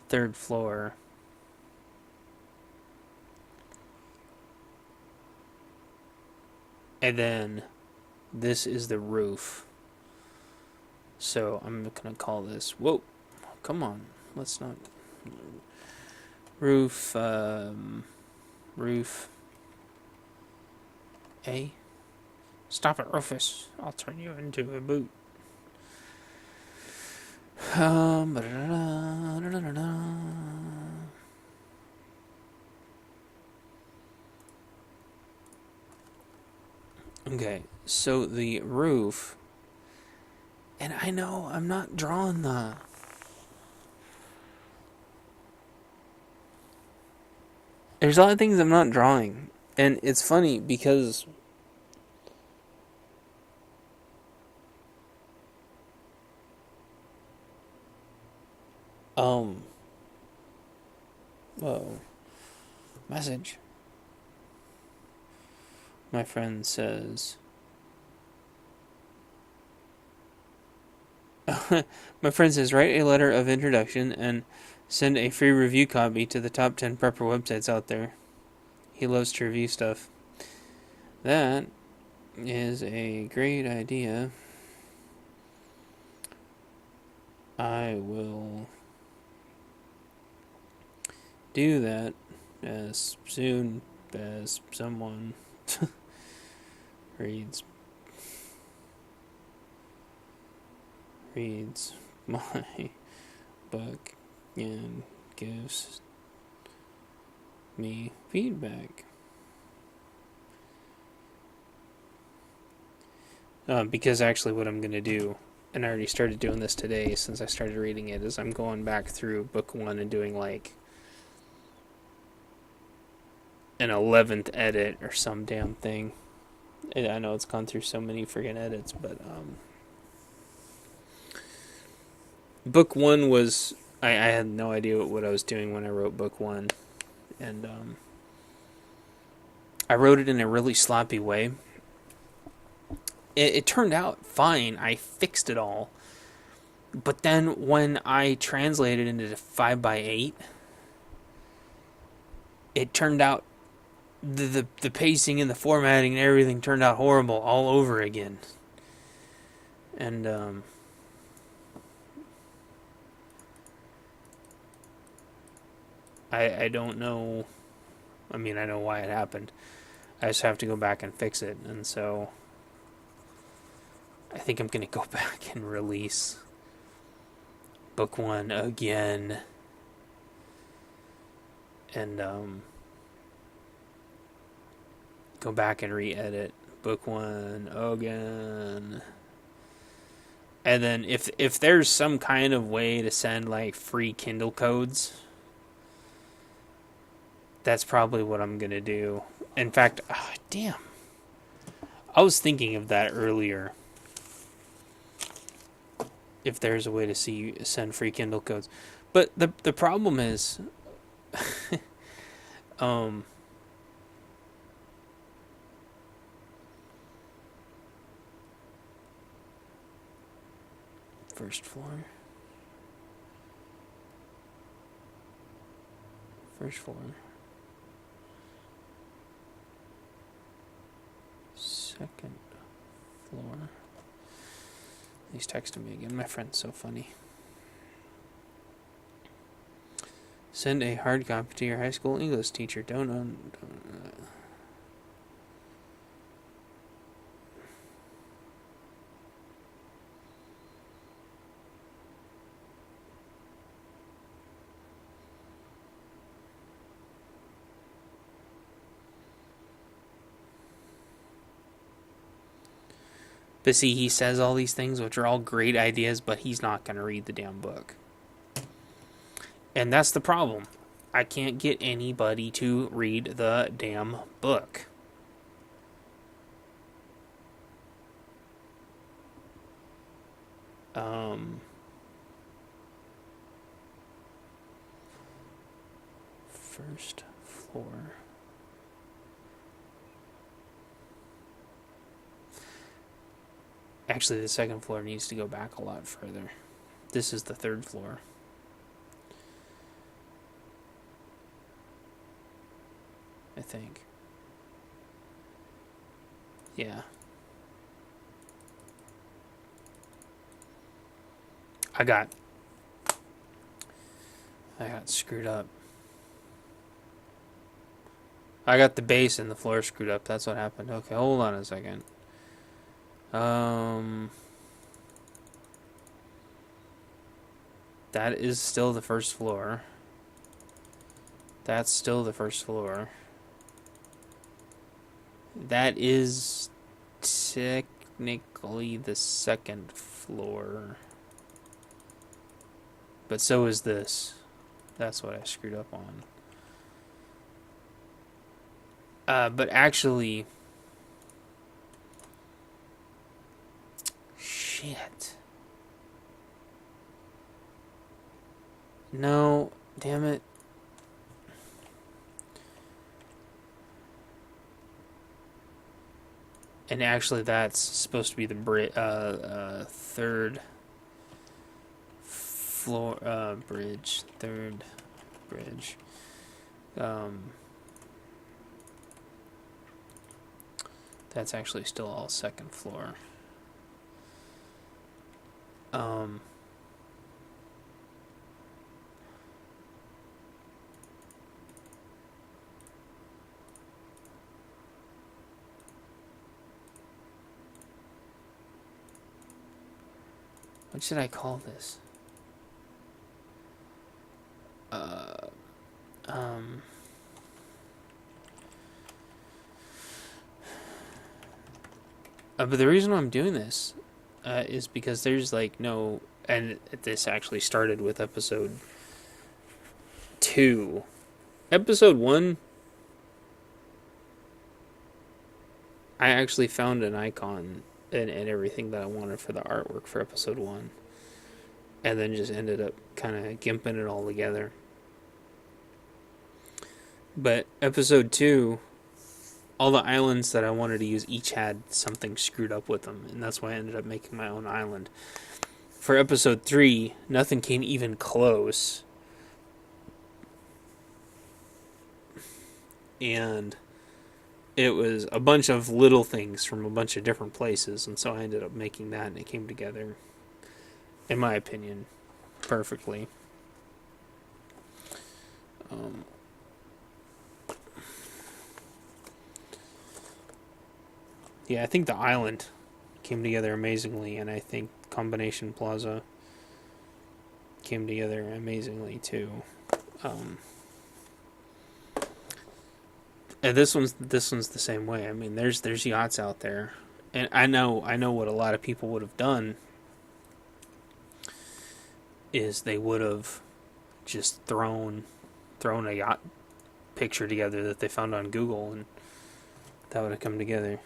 third floor. And then this is the roof. So I'm going to call this, whoa, come on, let's not, roof, roof A. Stop it, Rufus. I'll turn you into a boot. Okay, so the roof, and I know I'm not drawing the... There's a lot of things I'm not drawing, and it's funny because... Whoa. Message. My friend says... My friend says, write a letter of introduction and send a free review copy to the top 10 prepper websites out there. He loves to review stuff. That is a great idea. I will do that as soon as someone reads my book and gives me feedback. Because actually what I'm going to do, and I already started doing this today since I started reading it, is I'm going back through book 1 and doing like an 11th edit or some damn thing. I know it's gone through so many friggin' edits, but book 1 was... I had no idea what I was doing when I wrote book 1. And I wrote it in a really sloppy way. It turned out fine. I fixed it all. But then when I translated it into 5x8, it turned out the pacing and the formatting and everything turned out horrible all over again. And I don't know. I mean, I know why it happened. I just have to go back and fix it. And so I think I'm going to go back and release book 1 again. And go back and re-edit book 1 again. And then if there's some kind of way to send like free Kindle codes, that's probably what I'm going to do. In fact, damn. I was thinking of that earlier. If there's a way to send free Kindle codes. But the problem is first floor. First floor. Second floor. He's texting me again. My friend's so funny. Send a hard copy to your high school English teacher. Don't But see, he says all these things, which are all great ideas, but he's not going to read the damn book. And that's the problem. I can't get anybody to read the damn book. First floor. Actually, the second floor needs to go back a lot further. This is the third floor. I think. Yeah. I got screwed up. I got the base and the floor screwed up. That's what happened. Okay, hold on a second. That is still the first floor. That's still the first floor. That is technically the second floor. But so is this. That's what I screwed up on. But actually... Shit. No, damn it. And actually that's supposed to be the third floor, bridge. Third bridge. That's actually still all second floor. What should I call this? But the reason I'm doing this is because there's like no, and this actually started with episode 2. Episode 1, I actually found an icon and everything that I wanted for the artwork for episode 1. And then just ended up kind of gimping it all together. But episode 2, all the islands that I wanted to use each had something screwed up with them. And that's why I ended up making my own island. For episode 3, nothing came even close. And it was a bunch of little things from a bunch of different places. And so I ended up making that, and it came together, in my opinion, perfectly. Yeah, I think the island came together amazingly, and I think Combination Plaza came together amazingly too. And this one's the same way. I mean, there's yachts out there, and I know what a lot of people would have done is they would have just thrown a yacht picture together that they found on Google, and that would have come together.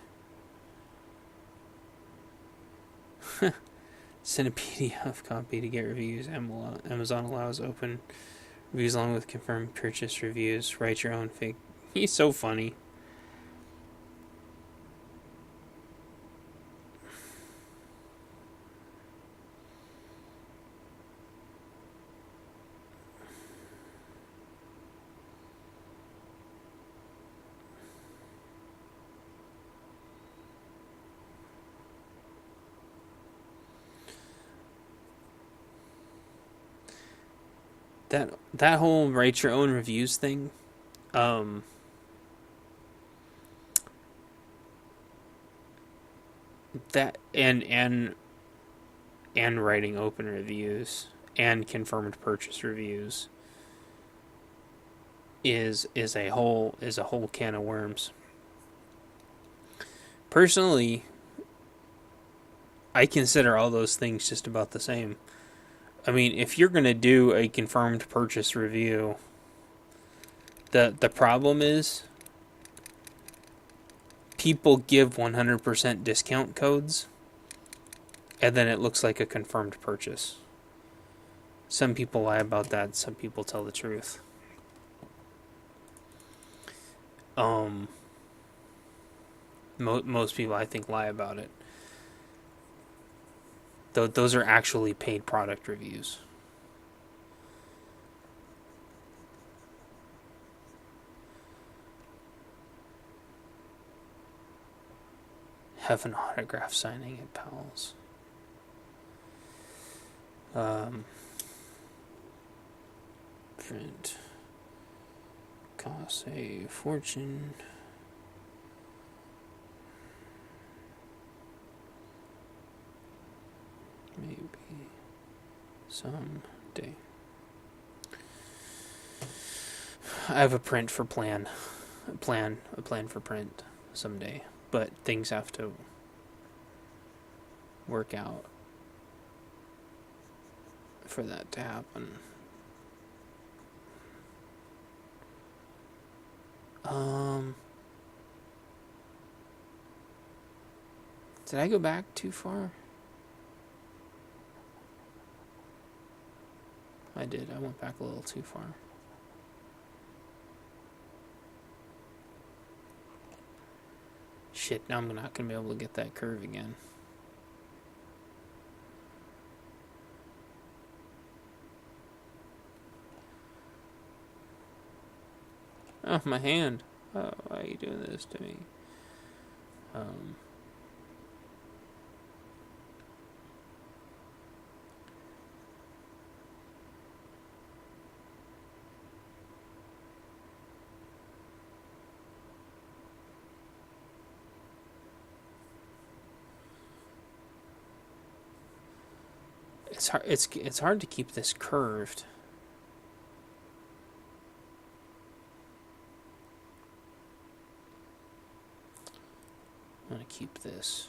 Send a PDF copy to get reviews. Amazon allows open reviews along with confirmed purchase reviews. Write your own fake. He's so funny. That whole write your own reviews thing, that and writing open reviews and confirmed purchase reviews is a whole can of worms. Personally, I consider all those things just about the same. I mean, if you're going to do a confirmed purchase review, the problem is people give 100% discount codes, and then it looks like a confirmed purchase. Some people lie about that, some people tell the truth. Most people, I think, lie about it. Those are actually paid product reviews. Have an autograph signing at Powell's. Print costs a fortune. Maybe someday. I have a print for plan. A plan for print someday. But things have to work out for that to happen. Did I go back too far? I did. I went back a little too far. Shit, now I'm not going to be able to get that curve again. Oh, my hand. Oh, why are you doing this to me? It's hard to keep this curved. I'm going to keep this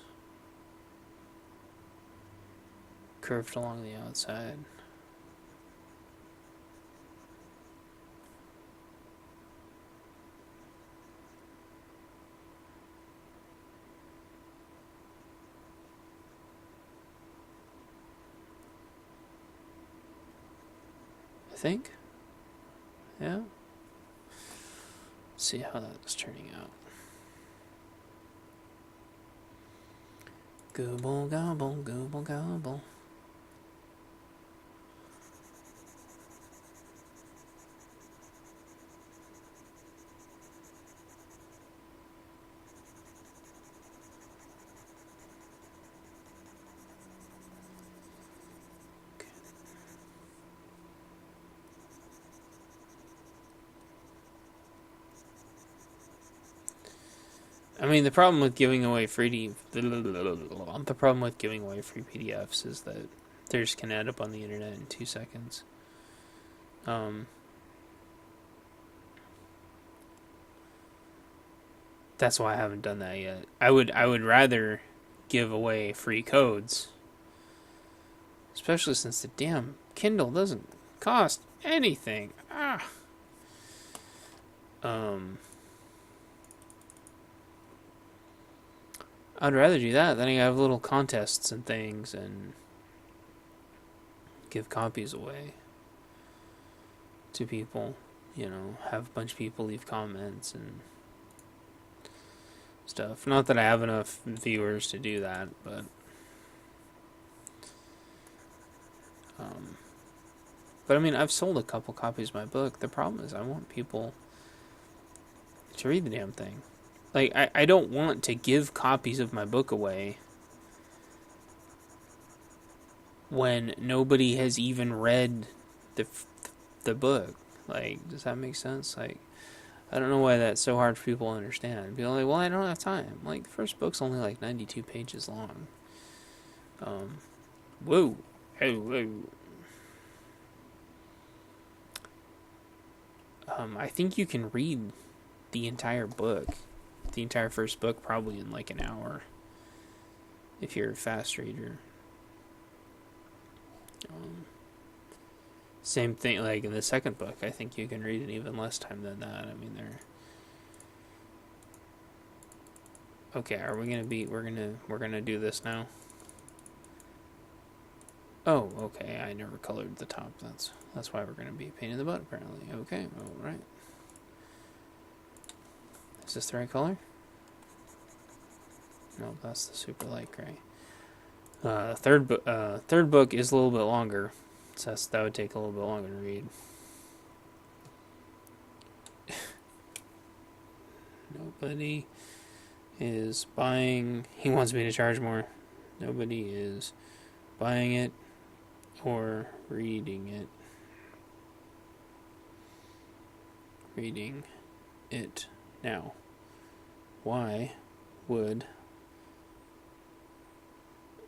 curved along the outside. I think. Yeah. Let's see how that's turning out. Gobble, gobble, gobble, gobble. I mean, the problem with giving away free PDFs is that they just can end up on the internet in 2 seconds. That's why I haven't done that yet. I would rather give away free codes, especially since the damn Kindle doesn't cost anything. I'd rather do that. Then I have little contests and things and give copies away to people. You know, have a bunch of people leave comments and stuff. Not that I have enough viewers to do that, but I mean, I've sold a couple copies of my book. The problem is I want people to read the damn thing. Like, I don't want to give copies of my book away when nobody has even read the book. Like, does that make sense? Like, I don't know why that's so hard for people to understand. People are like, well, I don't have time. Like, the first book's only like 92 pages long. Whoa. I think you can read the entire book. The entire first book probably in like an hour if you're a fast reader. Same thing like in the second book. I think you can read it even less time than that. I mean, they're okay. Are we we're gonna do this now? Oh, okay. I never colored the top. That's why we're gonna be a pain in the butt apparently. Okay, all right. Is this the right color? No, that's the super light gray. Third book is a little bit longer, so that would take a little bit longer to read. Nobody is buying. He wants me to charge more. Nobody is buying it or reading it. Reading it now. Why would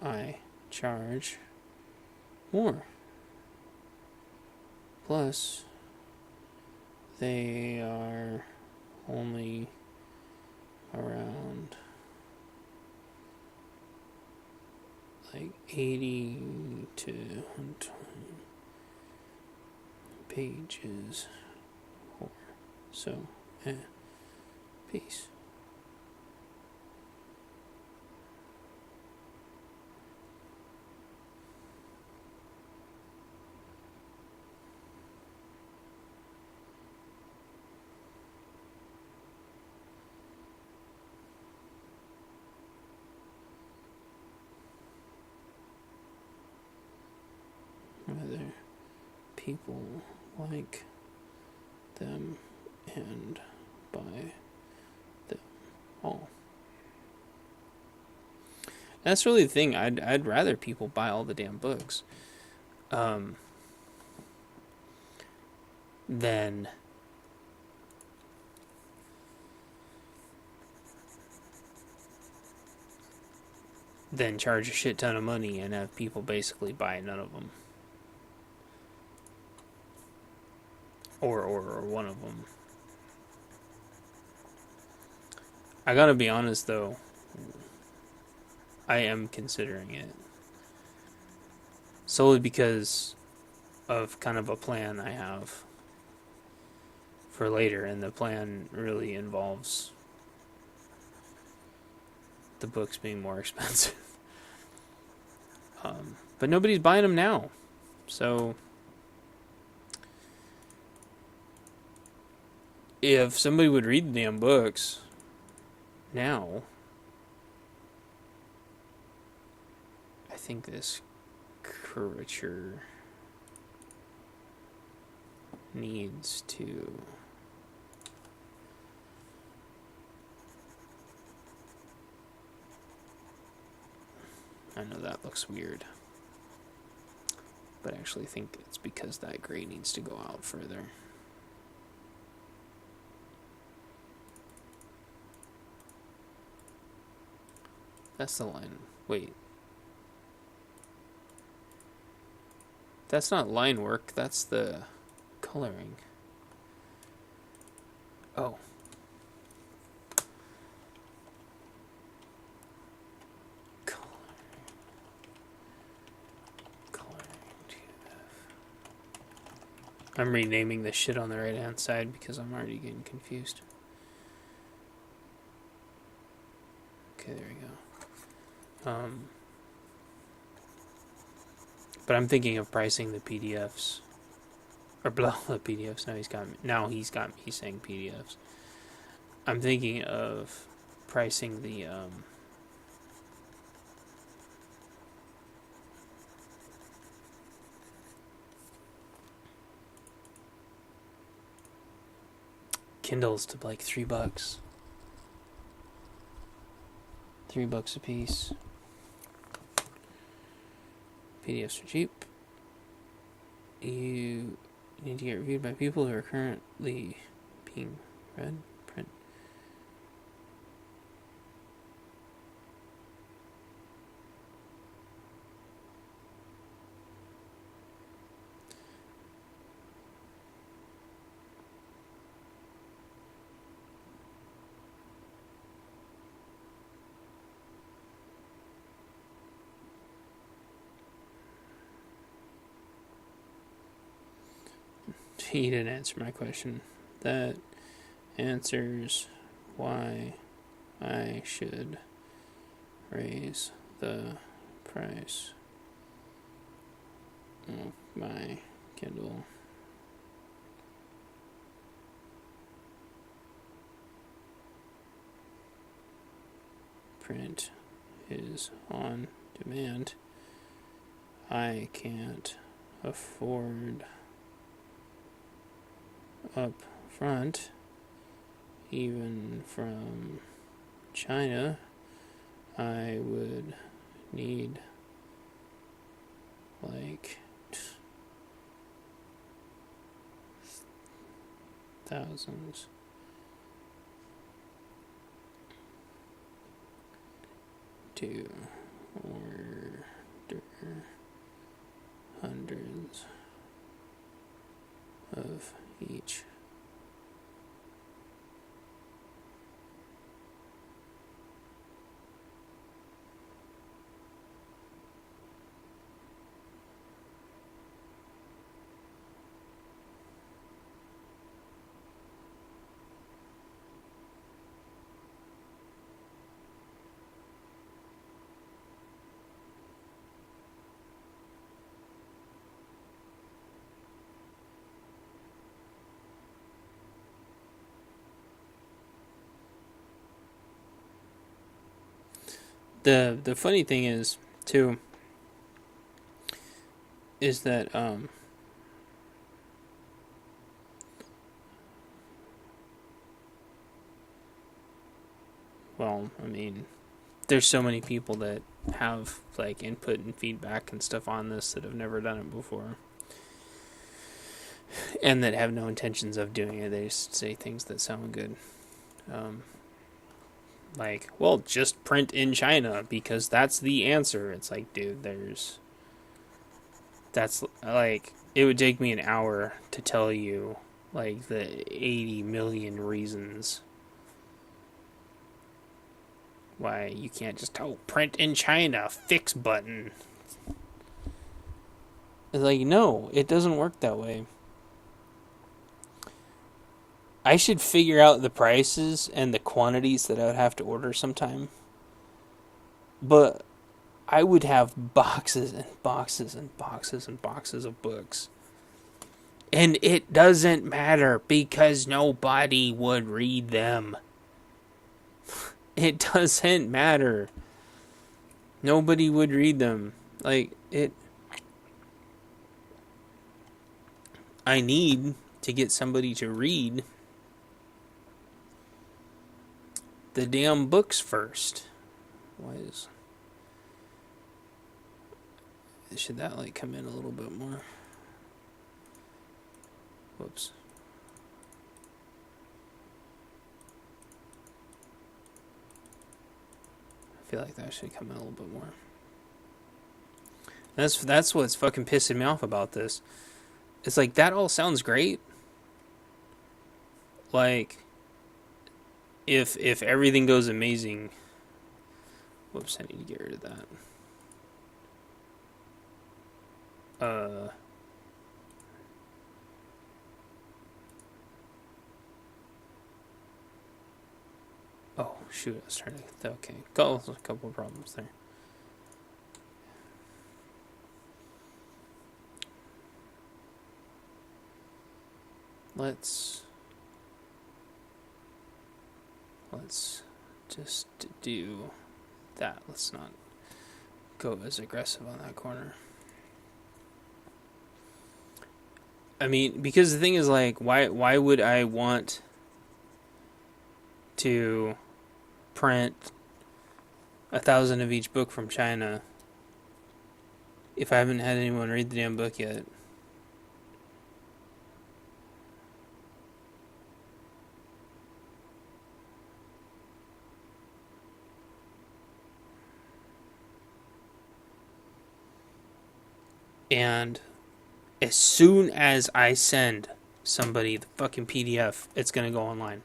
I charge more? Plus, they are only around like 80 to 120 pages. So, peace. Whether people like them and buy them all. That's really the thing. I'd rather people buy all the damn books, than charge a shit ton of money and have people basically buy none of them, or one of them. I gotta be honest though, I am considering it solely because of kind of a plan I have for later, and the plan really involves the books being more expensive. But nobody's buying them now, so if somebody would read the damn books now, I think this curvature needs to I know that looks weird, but I actually think it's because that gray needs to go out further. That's the line. Wait. That's not line work, that's the coloring. Oh. I'm renaming the shit on the right hand side because I'm already getting confused. Okay, there we go. But I'm thinking of pricing the PDFs. Or blah, the PDFs. He's got me saying PDFs. I'm thinking of pricing the Kindles to like $3. $3 a piece. PDFs are cheap. You need to get reviewed by people who are currently being read. Print. He didn't answer my question. That answers why I should raise the price of my Kindle. Print is on demand I can't afford up front, even from China, I would need like thousands to order hundreds of each. The funny thing is too is that well, I mean, there's so many people that have like input and feedback and stuff on this that have never done it before and that have no intentions of doing it. They just say things that sound good. Um, like, well, just print in China because that's the answer. It's like, dude, that's like, it would take me an hour to tell you like the 80 million reasons why you can't just print in China, fix button. It's like, no, it doesn't work that way. I should figure out the prices and the quantities that I would have to order sometime. But I would have boxes and boxes and boxes and boxes of books. And it doesn't matter because nobody would read them. It doesn't matter. Nobody would read them. Like, it. I need to get somebody to read the damn books first. Why is. Should that, like, come in a little bit more? Whoops. I feel like that should come in a little bit more. That's what's fucking pissing me off about this. It's like, that all sounds great. Like, if everything goes amazing. Whoops, I need to get rid of that. Oh, shoot, I was trying to... Okay, got a couple of problems there. Let's just do that. Let's not go as aggressive on that corner. I mean, because the thing is, like, why would I want to print 1,000 of each book from China if I haven't had anyone read the damn book yet? And as soon as I send somebody the fucking PDF, it's gonna go online.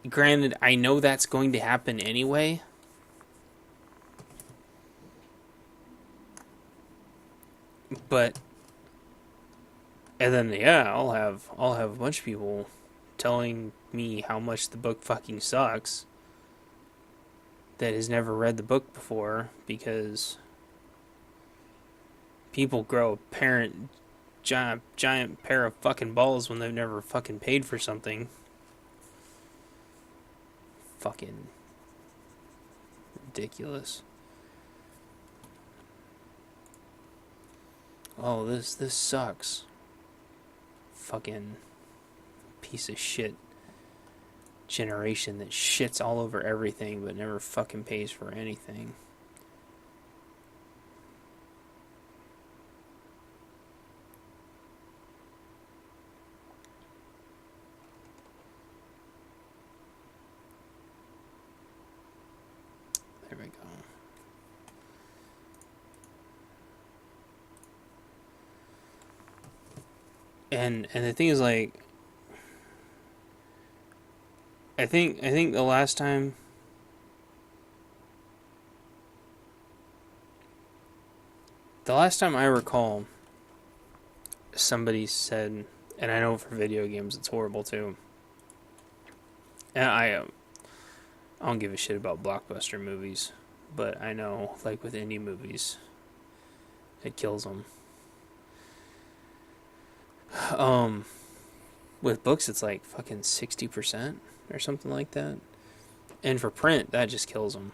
Granted, I know that's going to happen anyway. But and then yeah, I'll have a bunch of people telling me how much the book fucking sucks that has never read the book before because people grow a giant pair of fucking balls when they've never fucking paid for something. Fucking ridiculous. Oh, this sucks. Fucking piece of shit generation that shits all over everything but never fucking pays for anything. There we go. And the thing is, like, I think the last time I recall, somebody said, and I know for video games it's horrible too. And I don't give a shit about blockbuster movies, but I know, like, with indie movies, it kills them. With books, it's like fucking 60% or something like that. And for print, that just kills them.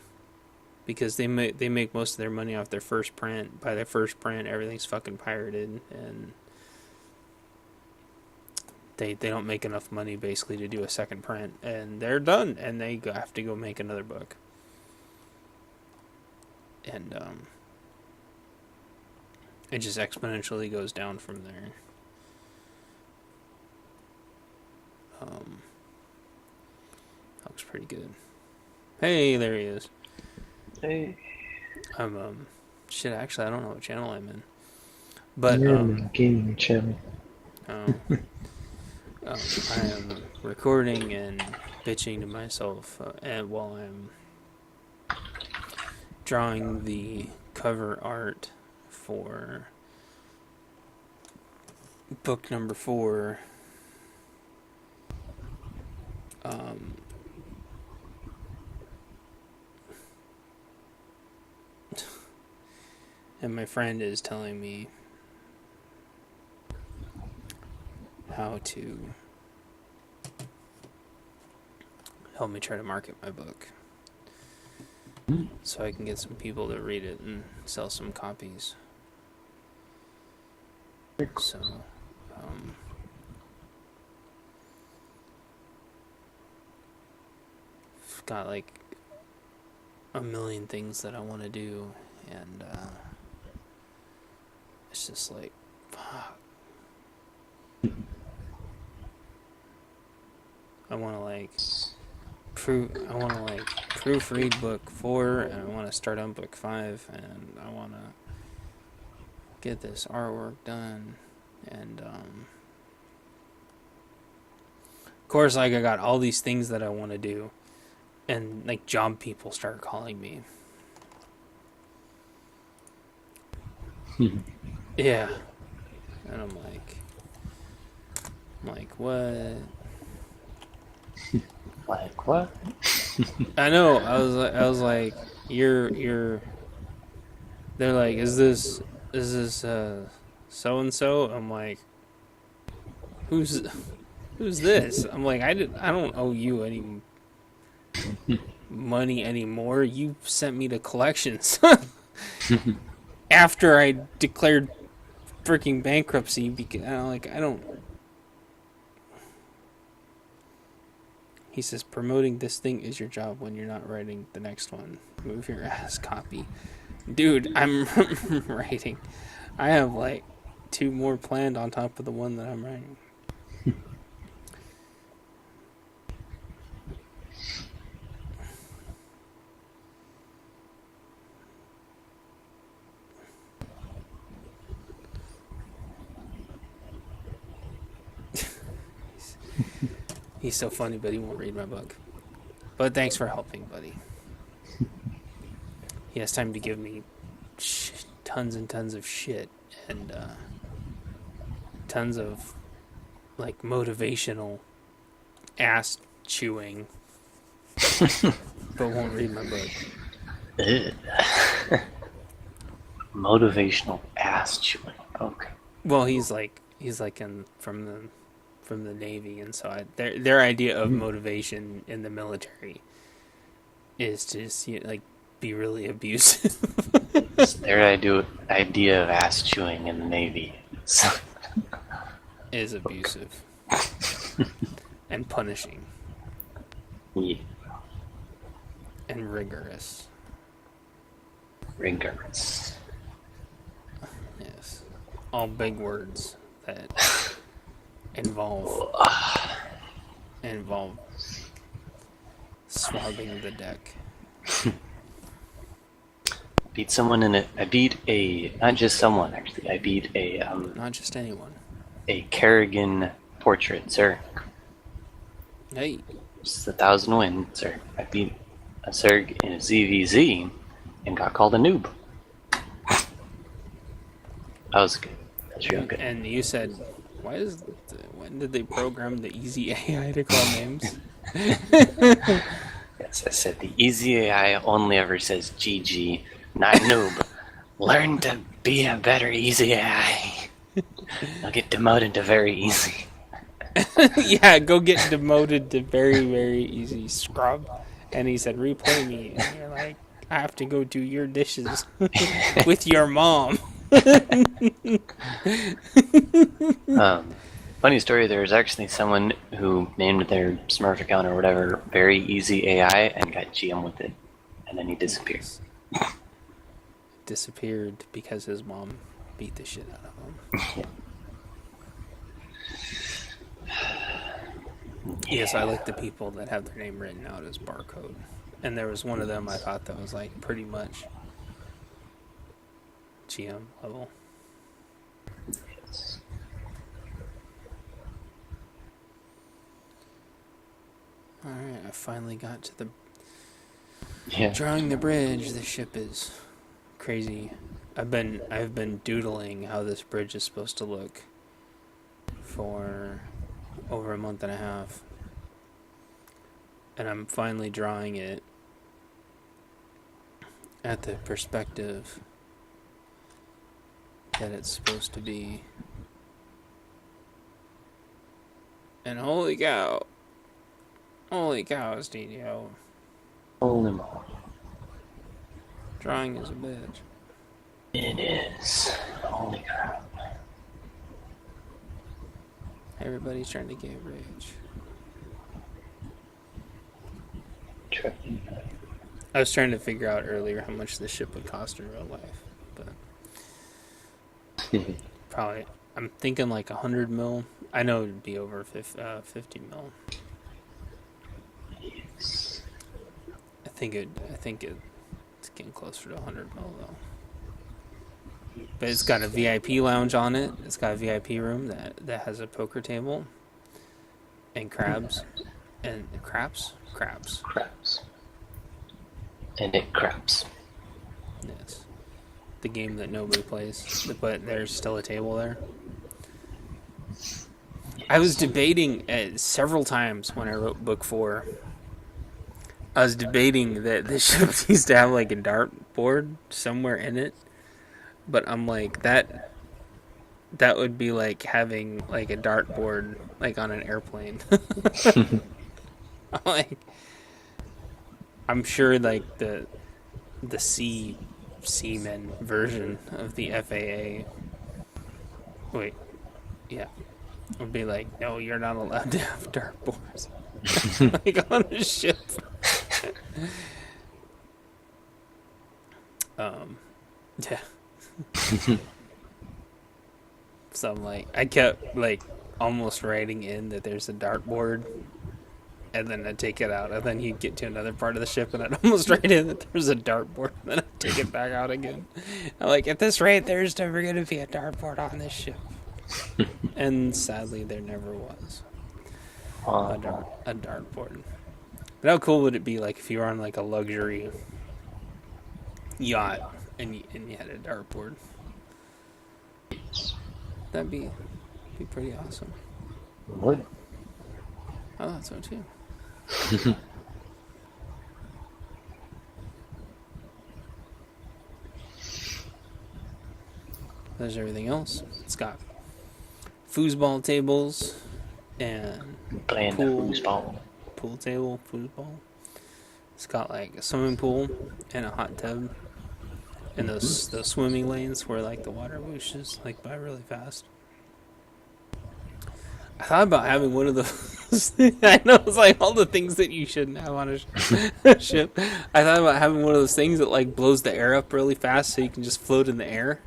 Because they make most of their money off their first print. By their first print, everything's fucking pirated, and they don't make enough money basically to do a second print, and they're done, and they have to go make another book. And it just exponentially goes down from there. Looks pretty good. Hey, there he is. Hey. I'm shit. Actually, I don't know what channel I'm in. But you're in the gaming channel. I am recording and bitching to myself, and while I'm drawing the cover art for book number 4. And my friend is telling me how to help me try to market my book so I can get some people to read it and sell some copies. So, I've got like a million things that I want to do, and it's just like, fuck. I want to proofread book 4, and I want to start on book 5, and I want to get this artwork done, and of course, like, I got all these things that I want to do, and like job people start calling me. Yeah, and I'm like, what? Like what? I know. I was like, you're. They're like, is this so and so? I'm like, who's this? I'm like, I don't owe you any money anymore. You sent me to collections after I declared freaking bankruptcy because I don't. He says, promoting this thing is your job when you're not writing the next one. Move your ass, copy. Dude, I'm writing. I have like 2 more planned on top of the one that I'm writing. He's so funny, but he won't read my book. But thanks for helping, buddy. He has time to give me tons and tons of shit and tons of like motivational ass chewing, but won't read my book. Motivational ass chewing. Okay. Well, he's like from the Navy, and so their idea of motivation in the military is to just, like, be really abusive. It's their idea of ass chewing in the Navy. Is abusive and punishing Yeah, and rigorous. rigorous. Yes, all big words that involve involve swabbing the deck. Beat someone in it. I beat a not just someone actually. I beat Not just anyone. a Kerrigan portrait, sir. Hey, Just 1,000 win, sir. I beat a Zerg in a ZVZ and got called a noob. That was good. That was real good. and you said, when did they program the easy AI to call names? Yes, I said the easy AI only ever says GG, not noob. Learn to be a better easy AI. I'll get demoted to very easy. Yeah, go get demoted to very, very easy scrub. And he said, replay me. And you're like, I have to go do your dishes with your mom. Funny story, there was actually someone who named their Smurf account or whatever very easy AI and got GM with it. And then he disappeared. Disappeared because his mom beat the shit out of him. Yes, I like the people that have their name written out as barcode. And there was one of them I thought that was like pretty much GM level. Yes. Alright, I finally got to the Yeah. drawing the bridge. The ship is crazy. I've been doodling how this bridge is supposed to look for over a month and a half. And I'm finally drawing it at the perspective that it's supposed to be. And holy cow, Studio. Holy moly. Drawing is a bitch. It is. Holy crap. Everybody's trying to get rich. Tripping. I was trying to figure out earlier how much this ship would cost in real life, but probably, I'm thinking like 100 mil. I know it'd be over 50 mil. Yes. I think it's getting closer to 100 mil though. But it's got a VIP lounge on it. It's got a VIP room that has a poker table and crabs and crabs. Craps. And it craps. Yes, the game that nobody plays, but there's still a table there. I was debating several times when I wrote book 4. I was debating that this ship needs to have like a dartboard somewhere in it, but I'm like that would be like having like a dartboard like on an airplane. Like, I'm sure like the seaman version of the FAA. Wait, yeah, would be like, no, you're not allowed to have dartboards like on a ship. Yeah. So I'm like, I kept like almost writing in that there's a dartboard, and then I'd take it out, and then he'd get to another part of the ship, and I'd almost write in that there's a dartboard, and then I'd take it back out again. I'm like, at this rate, there's never going to be a dartboard on this ship. And sadly, there never was a dartboard. But how cool would it be, like, if you were on like a luxury yacht and you had a dartboard? That'd be pretty awesome. Would. I thought so too. There's everything else. It's got foosball tables and Playing pool the foosball. pool table, foosball, It's got like a swimming pool and a hot tub, and those swimming lanes where like the water whooshes like by really fast. I thought about having one of those. I know it's like all the things that you shouldn't have on a ship. I thought about having one of those things that like blows the air up really fast so you can just float in the air.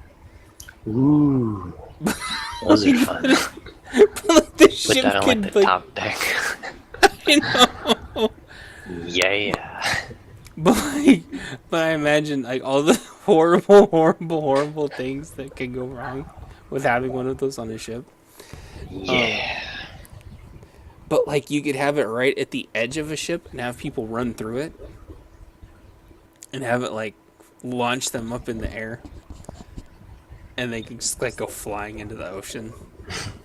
Ooh, those are fun. But like the Put ship that on like could the like, top deck. you know. Yeah. But I imagine like all the horrible things that can go wrong with having one of those on a ship. Yeah. But like you could have it right at the edge of a ship and have people run through it and have it like launch them up in the air and they can just like go flying into the ocean.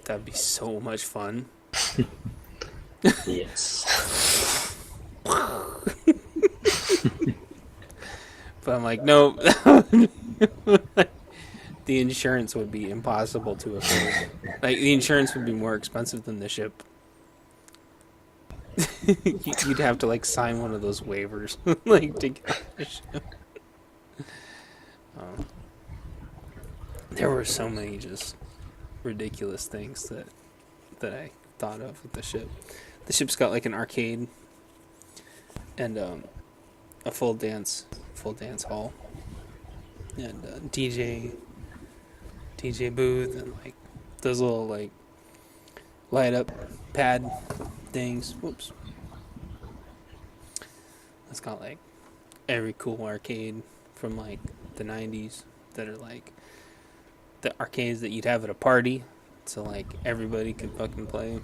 That'd be so much fun. Yes. But I'm like, no. The insurance would be impossible to afford. Like the insurance would be more expensive than the ship. You'd have to like sign one of those waivers, like to get on the ship. There were so many just ridiculous things that I thought of with the ship. The ship's got like an arcade and a full dance hall and DJ booth and like those little like light up pad things. Whoops. It's got like every cool arcade from like the 90s that are like the arcades that you'd have at a party, so like everybody could fucking play.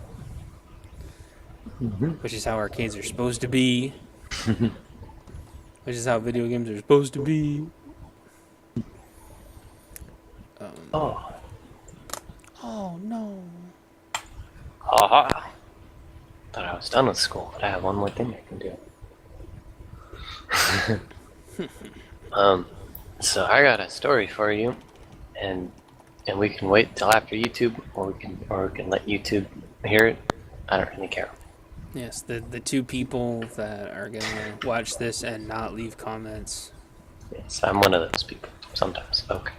Which is how arcades are supposed to be. Which is how video games are supposed to be. Oh. Oh no. Haha. Thought I was done with school, but I have one more thing I can do. So I got a story for you, and we can wait till after YouTube, or we can let YouTube hear it. I don't really care. Yes, the two people that are gonna watch this and not leave comments. Yes, I'm one of those people. Sometimes. Okay.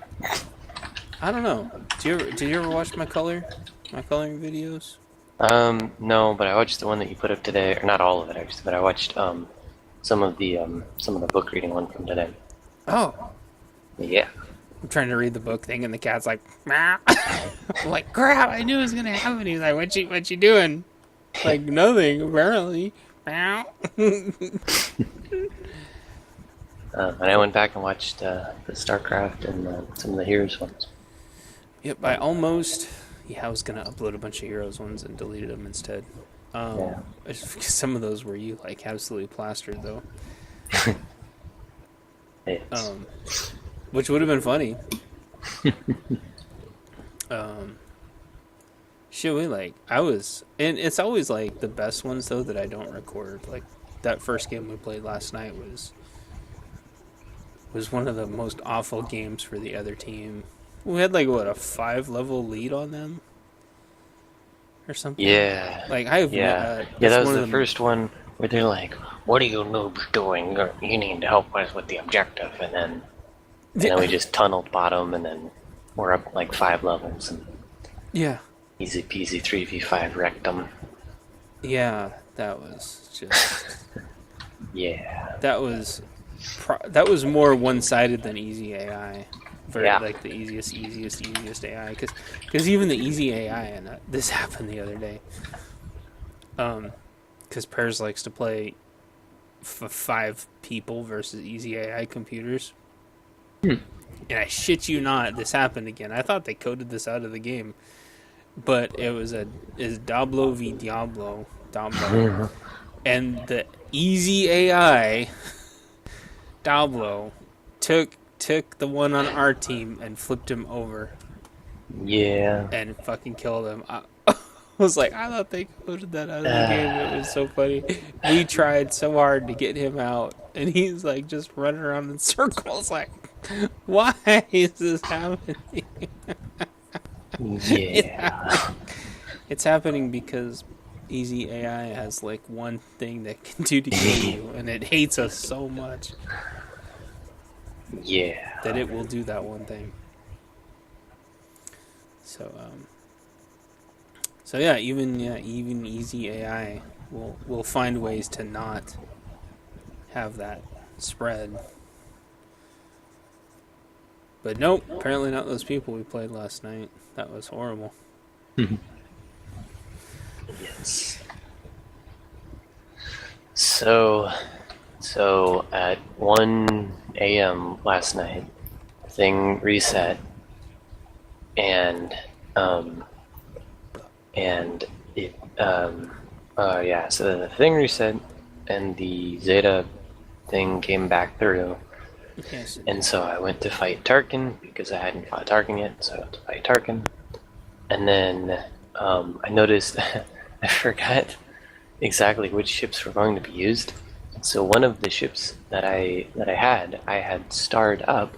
I don't know. Did you ever watch my coloring videos? No, but I watched the one that you put up today, or not all of it actually, but I watched some of the book reading one from today. Oh. Yeah. I'm trying to read the book thing, and the cat's like, meow. I'm like, crap! I knew it was gonna happen. He's like, what you doing? Like nothing, apparently. Meow. And I went back and watched the StarCraft and some of the Heroes ones. Yep, I was gonna upload a bunch of Heroes ones and deleted them instead. Yeah. Some of those were you like absolutely plastered though. Yes. Which would have been funny. And it's always like the best ones though that I don't record. Like that first game we played last night was one of the most awful games for the other team. We had like a 5-level lead on them or something. Yeah. Like I have that was the first one where they're like, "What are you noobs doing? You need to help us with the objective," and then we just tunneled bottom, and then we're up like 5 levels, and yeah, easy peasy 3v5 wrecked them. Yeah, that was just Yeah. that was more one-sided than easy AI. Like the easiest AI, because even the easy AI, and this happened the other day. Because Pears likes to play 5 people versus easy AI computers. And I shit you not, this happened again. I thought they coded this out of the game, but is Diablo v Diablo, and the easy AI Diablo took the one on our team and flipped him over. Yeah. And fucking killed him. I was like, I thought they coded that out of the game. It was so funny. We tried so hard to get him out, and he's like just running around in circles. Like, why is this happening? Yeah. It's happening because Easy AI has like one thing that can do to kill you, and it hates us so much Yeah. that it will do that one thing. So yeah, even easy AI will find ways to not have that spread. But nope, apparently not those people we played last night. That was horrible. Yes. So at 1 a.m. last night, the thing reset, and um, and it yeah. So the thing reset, and the Zeta thing came back through, Yes. and so I went to fight Tarkin because I hadn't fought Tarkin yet. So I went to fight Tarkin, and then I noticed I forgot exactly which ships were going to be used. So one of the ships that I had starred up,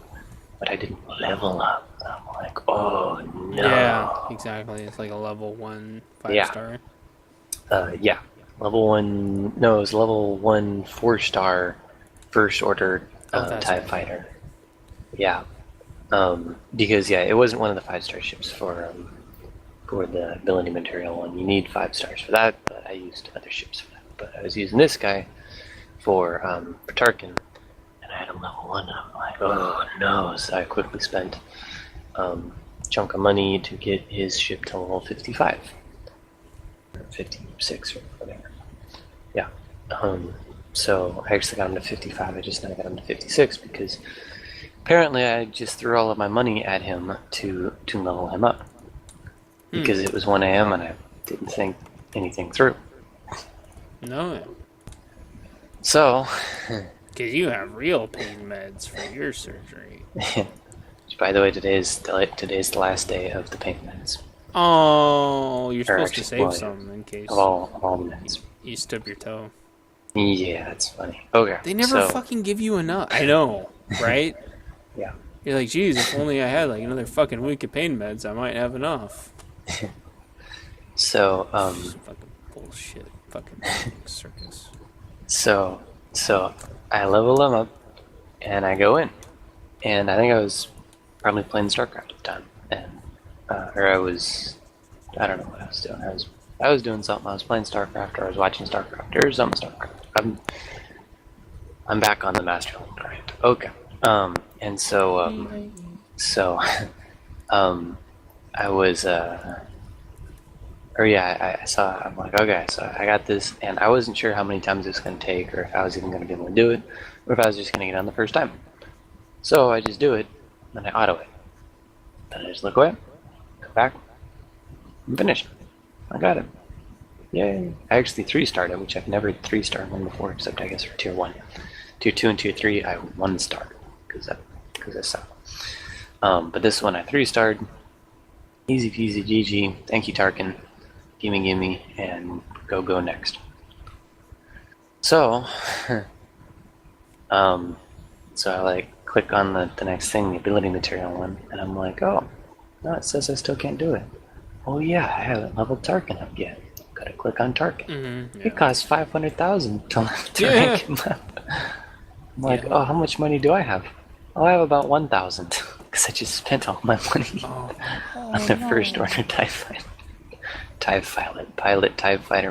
but I didn't level up. I'm like, oh no. Yeah, exactly. It's like a level 1 5 Yeah. star. Yeah. Level 1. No, it was level 1 4-star first order Oh, that's TIE right. fighter. Yeah. Because yeah, it wasn't one of the 5-star ships for the ability material one. You need 5 stars for that, but I used other ships for that. But I was using this guy for Tarkin, and I had him level 1. And I'm like, oh no! So I quickly spent a chunk of money to get his ship to level 55 or 56 or whatever. Yeah. So I actually got him to 55. I just now got him to 56 because apparently I just threw all of my money at him to level him up. Because it was 1 a.m. and I didn't think anything through. No. So, Because you have real pain meds for your surgery. by the way, today's the last day of the pain meds. Oh, you're Or supposed to actually, save well, some in case of all the meds. you stub your toe. Yeah, that's funny. Okay, They never fucking give you enough. I know, right? Yeah. You're like, geez, if only I had like another fucking week of pain meds, I might have enough. So, Fucking bullshit. Fucking circus. so I level them up, and I go in, and I think I was probably playing StarCraft at the time, and or I don't know what I was doing. I was doing something. I was playing StarCraft, or I was watching StarCraft, or something StarCraft. I'm back on the Master Link grind. Okay. And so I was I saw. I'm like, okay, so I got this, and I wasn't sure how many times it was going to take, or if I was even going to be able to do it, or if I was just going to get on the first time. So I just do it, then I auto it. Then I just look away, go back, and finish. I got it. Yay! I actually 3-starred it, which I've never 3-starred one before, except I guess for tier 1. Tier 2 and tier 3, I 1-starred because I suck. But this one I 3-starred. Easy peasy GG. Thank you, Tarkin. Gimme, and go next. So, so I like click on the next thing, the ability material one, and I'm like, oh, no, it says I still can't do it. Oh yeah, I haven't leveled Tarkin up yet. Gotta click on Tarkin. Mm-hmm, yeah. It costs 500,000 to rank him up. I'm like, oh, how much money do I have? Oh, I have about 1,000 because I just spent all my money on the first order TIE fighter. TIE fighter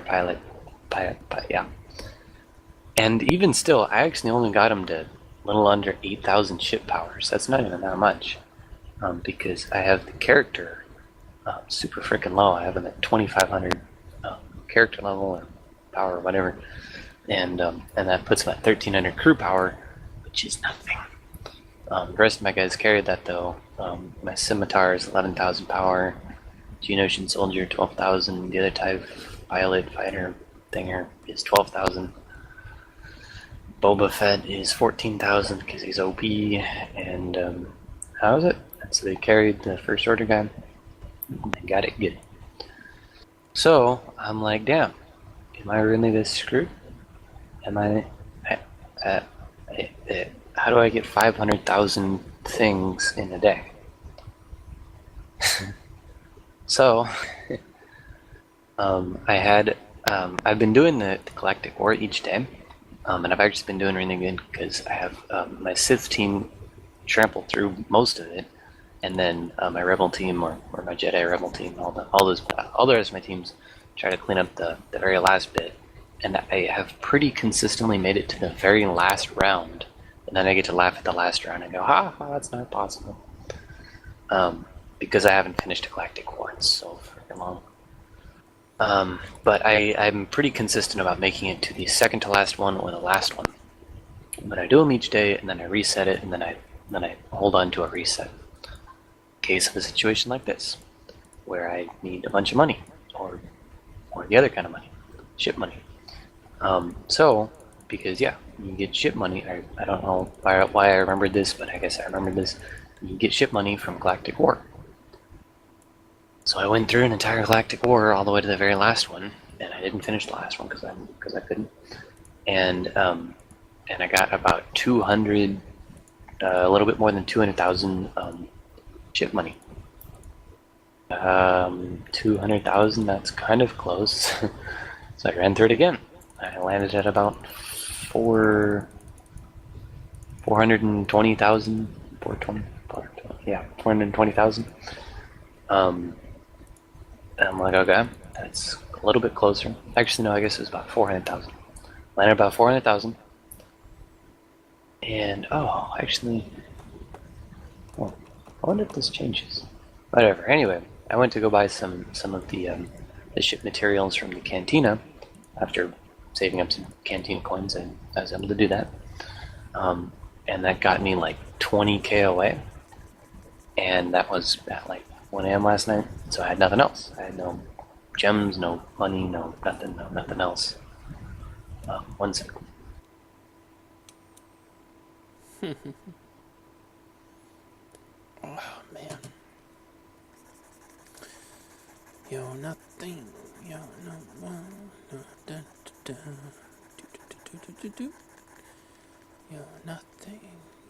pilot, yeah. And even still, I actually only got him to a little under 8,000 ship powers. That's not even that much, because I have the character super freaking low. I have him at 2,500 character level or power or whatever, and that puts him at 1,300 crew power, which is nothing. The rest of my guys carried that though. My scimitar is 11,000 power. Geonosian soldier 12,000. The other type pilot fighter thinger is 12,000. Boba Fett is 14,000 because he's OP. And how is it? So they carried the first order guy. They got it good. So I'm like, damn, am I really this screwed? Am I? How do I get 500,000 things in a day? So I had I've been doing the Galactic War each day, and I've actually been doing really good because I have my Sith team trample through most of it, and then my Rebel team or my Jedi Rebel team, all the rest of my teams try to clean up the very last bit, and I have pretty consistently made it to the very last round, and then I get to laugh at the last round and go, ha, that's not possible, because I haven't finished a Galactic War in so freaking long. But I'm pretty consistent about making it to the second to last one or the last one. But I do them each day, and then I reset it, and then I hold on to a reset. Case of a situation like this, where I need a bunch of money, or the other kind of money, ship money. Because yeah, you get ship money. I don't know why I remembered this, but I guess I remembered this. You get ship money from Galactic War. So I went through an entire Galactic War all the way to the very last one, and I didn't finish the last one because I couldn't. And I got about 200, a little bit more than 200,000 ship money. 200,000. That's kind of close. So I ran through it again. I landed at about 420,000. 420,000. And I'm like, okay, that's a little bit closer. Actually, no, I guess it was about 400,000. Landed about 400,000. And, actually, I wonder if this changes. Whatever. Anyway, I went to go buy some of the ship materials from the cantina. After saving up some cantina coins, and I was able to do that. And that got me like 20k away. And that was at like 1 a.m. last night, so I had nothing else. I had no gems, no money, no nothing else. 1 second. Oh man. Yo, nothing. Yo, no one. No, da, da, da. Do. Yo, nothing.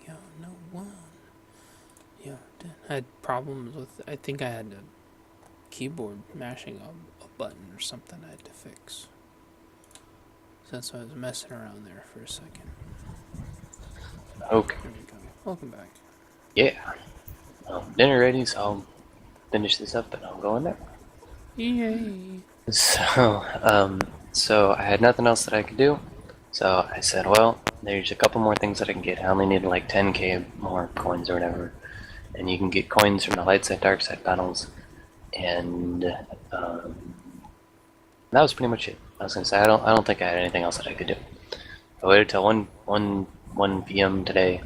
Yo, no one. Yo, I had problems with. I think I had a keyboard mashing a button or something I had to fix. So that's why I was messing around there for a second. Okay. There we go. Welcome back. Yeah. Dinner ready, so I'll finish this up and I'll go in there. Yay. So I had nothing else that I could do. So I said, well, there's a couple more things that I can get. I only need like 10k more coins or whatever. And you can get coins from the light side, dark side battles. And that was pretty much it. I was gonna say I don't think I had anything else that I could do. I waited till 1 p.m. today,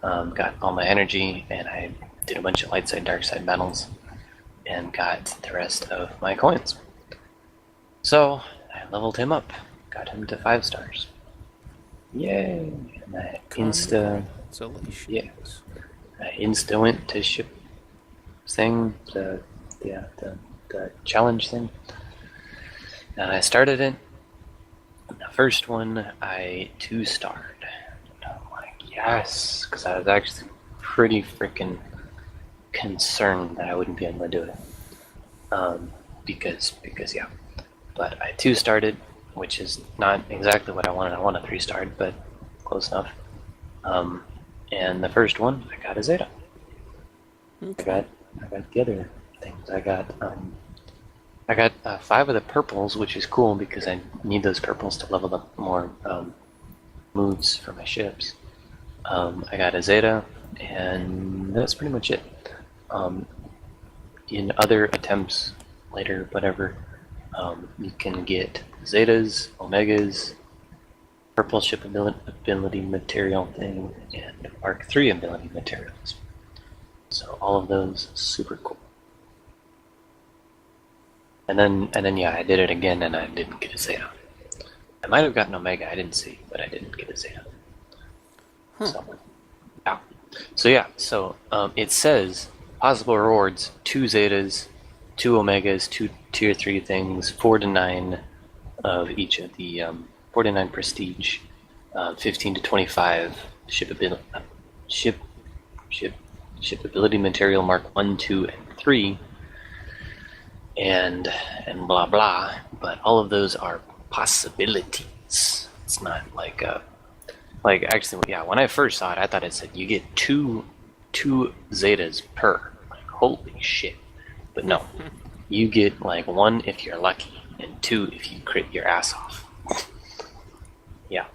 got all my energy, and I did a bunch of light side, dark side battles, and got the rest of my coins. So I leveled him up, got him to 5 stars. Yay! And I insta went to ship thing, the challenge thing, and I started it. The first one I 2-starred. And I'm like, yes, because I was actually pretty freaking concerned that I wouldn't be able to do it. Because yeah. But I 2-starred, which is not exactly what I wanted. I wanted 3-starred, but close enough. And the first one, I got a Zeta. Okay. I got the other things. I got 5 of the purples, which is cool because I need those purples to level up more moves for my ships. I got a Zeta, and that's pretty much it. In other attempts later, whatever, you can get Zetas, Omegas, purple ship ability material thing, and Mark III ability materials. So all of those super cool. And then yeah, I did it again and I didn't get a Zeta. I might have gotten Omega, I didn't see, but I didn't get a Zeta. So it says possible rewards: 2 Zetas, 2 Omegas, 2 tier 3 things, 4 to 9 of each of the 4 to 9 prestige, 15 to 25 ship ability material mark 1, 2, and 3. And blah blah, but all of those are possibilities. It's not like actually, yeah. When I first saw it, I thought it said you get two zetas per. Like, holy shit! But no, you get like 1 if you're lucky, and 2 if you crit your ass off. Yeah.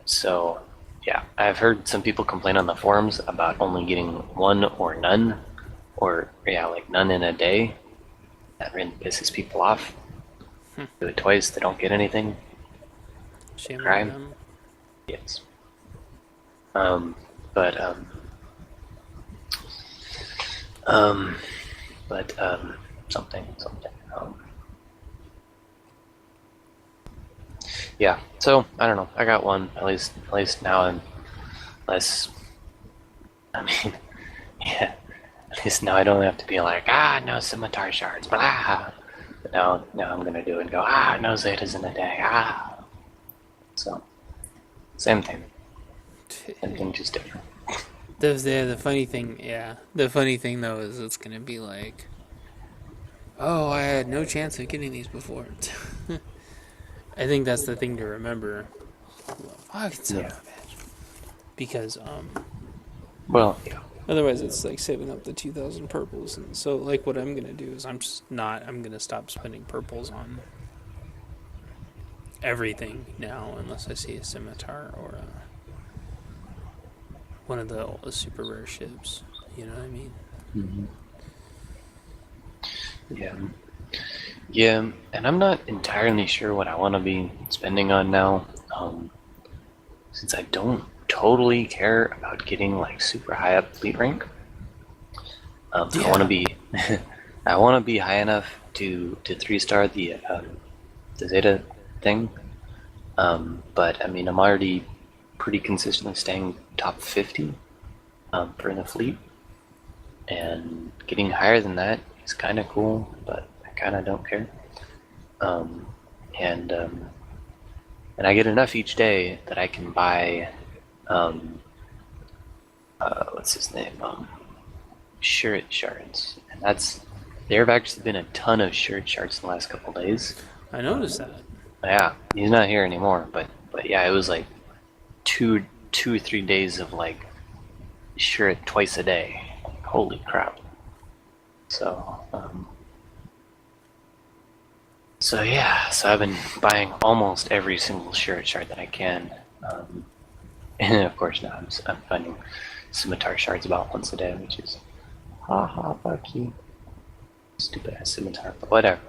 So, yeah, I've heard some people complain on the forums about only getting 1 or none, or yeah, like none in a day. That really pisses people off. Do it twice, they don't get anything. Shame on Crime. them. Yes. Um, but um, something. Yeah. So I don't know. I got one. At least now I'm less. I mean, yeah. At least now I don't have to be like, no scimitar shards, blah. But now I'm gonna do it and go, no zetas in a day, So, same thing, just different. The funny thing, the funny thing though is it's gonna be like, oh, I had no chance of getting these before. I think that's the thing to remember. Fucking son of a bitch. Because Well, yeah. otherwise it's like saving up the 2,000 purples, and so like what I'm gonna do is I'm gonna stop spending purples on everything now unless I see a scimitar or one of the super rare ships. You know what I mean? Mm-hmm. Yeah. Yeah, and I'm not entirely sure what I want to be spending on now, since I don't totally care about getting like super high up fleet rank. I want to be, I want to be high enough to 3-star the Zeta thing. But I mean, I'm already pretty consistently staying top 50 for the fleet, and getting higher than that is kind of cool, but I kind of don't care. And I get enough each day that I can buy what's his name? Shirt shards, and there have actually been a ton of shirt shards in the last couple days. I noticed that. Yeah, he's not here anymore, but yeah, it was like two or 3 days of like shirt twice a day. Holy crap! So yeah, so I've been buying almost every single shirt shard that I can, and of course now I'm finding scimitar shards about once a day, which is fuck you, stupid ass scimitar, but whatever.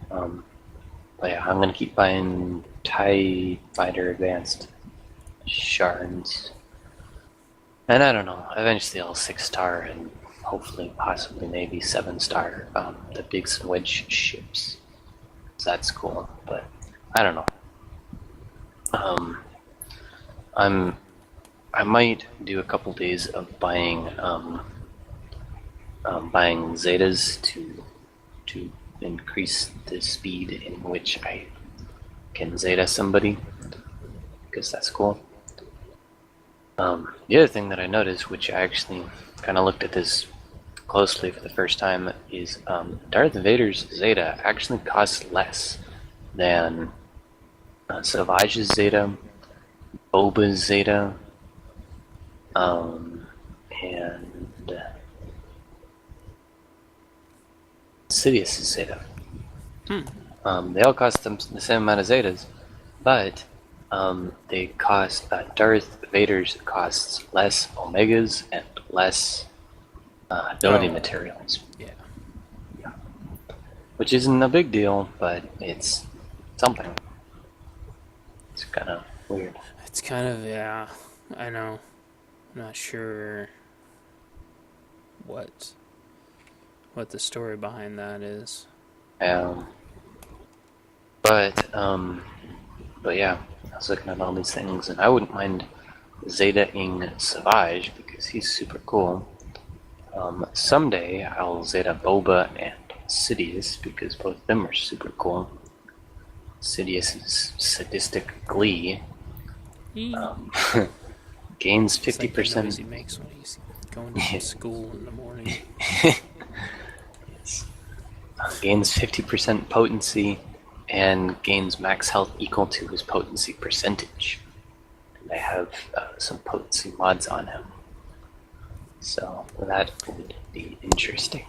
But yeah, I'm gonna keep buying TIE Fighter Advanced shards, and I don't know. Eventually, I'll 6-star and hopefully, possibly, maybe 7-star the big wedge ships. So that's cool, but I don't know. I might do a couple days of buying Zetas to increase the speed in which I can Zeta somebody, because that's cool. The other thing that I noticed, which I actually kind of looked at this closely for the first time, is Darth Vader's Zeta actually costs less than Savage's Zeta, Boba's Zeta, and Sidious's Zeta. They all cost them the same amount of Zetas, but they cost Darth Vader's costs less Omegas and less ability materials. Yeah. Which isn't a big deal, but it's something. It's kind of weird. It's kind of, I know. I'm not sure what the story behind that is. But yeah, I was looking at all these things, and I wouldn't mind Zeta-ing Savage because he's super cool. Someday I'll Zeta Boba and Sidious because both of them are super cool. Sidious is sadistic glee. Gains 50%. It's like the noise he makes when he's going to school in the morning. Yes. gains 50% potency and gains max health equal to his potency percentage. And they have some potency mods on him. So that would be interesting.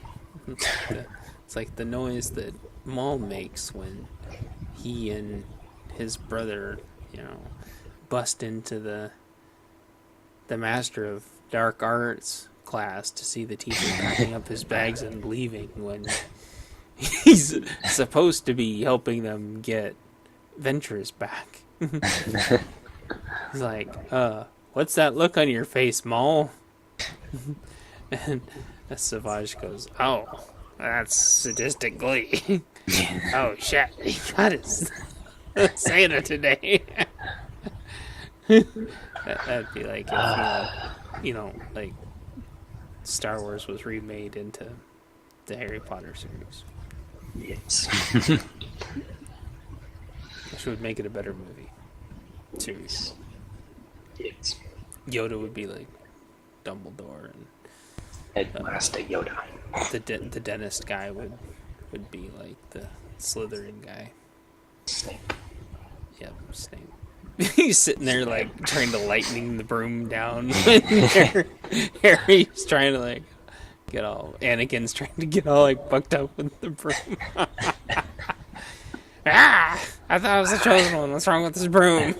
It's like the noise that Maul makes when he and his brother, bust into the master of dark arts class to see the teacher packing up his bags and leaving when he's supposed to be helping them get Ventress back. He's like, what's that look on your face, Maul? And Savage goes, oh, that's sadistic glee. Oh, shit, he got his Santa today. That'd be like if, like Star Wars was remade into the Harry Potter series. Yes. Which would make it a better movie series. Yes. Yoda would be like Dumbledore, and Headmaster Yoda. The dentist guy would be like the Slytherin guy. Snape. Yep, Snape. He's sitting there like trying to lightning the broom down. Harry's trying to like get all. Anakin's trying to get all like bucked up with the broom. Ah! I thought I was the chosen one. What's wrong with this broom?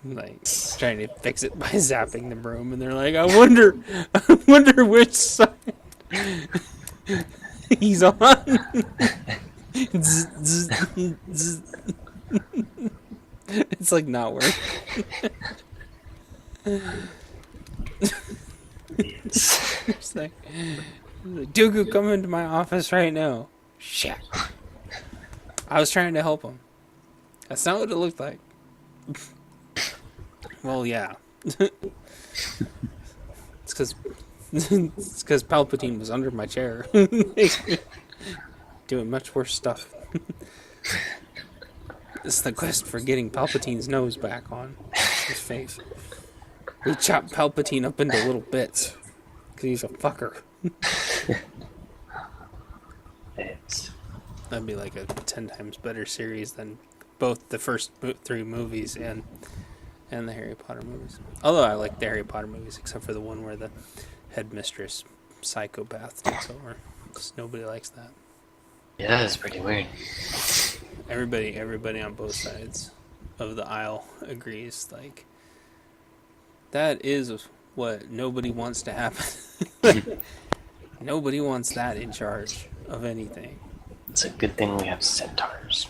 Like trying to fix it by zapping the broom, and they're like, I wonder which side he's on. It's like not working. It's like, Dooku, come into my office right now. Shit. I was trying to help him. That's not what it looked like. Well, yeah. It's because Palpatine was under my chair. Doing much worse stuff. This is the quest for getting Palpatine's nose back on his face. We chopped Palpatine up into little bits. Because he's a fucker. That'd be like a 10 times better series than both the first 3 movies and the Harry Potter movies. Although I like the Harry Potter movies, except for the one where the headmistress psychopath takes over. Just nobody likes that. Yeah, that's pretty weird. Everybody on both sides of the aisle agrees. Like, that is what nobody wants to happen. Nobody wants that in charge of anything. It's a good thing we have centaurs.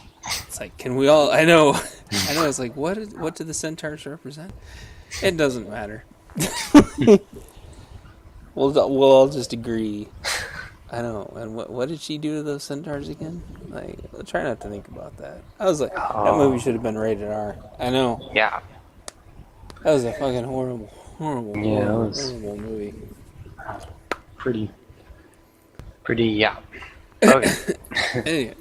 It's like, can we all? I know. It's like, what do the centaurs represent? It doesn't matter. We'll all just agree. I know. And what did she do to those centaurs again? Like, I'll try not to think about that. I was like, that movie should have been rated R. I know. Yeah. That was a fucking horrible movie. Pretty. Yeah. Okay. Anyway,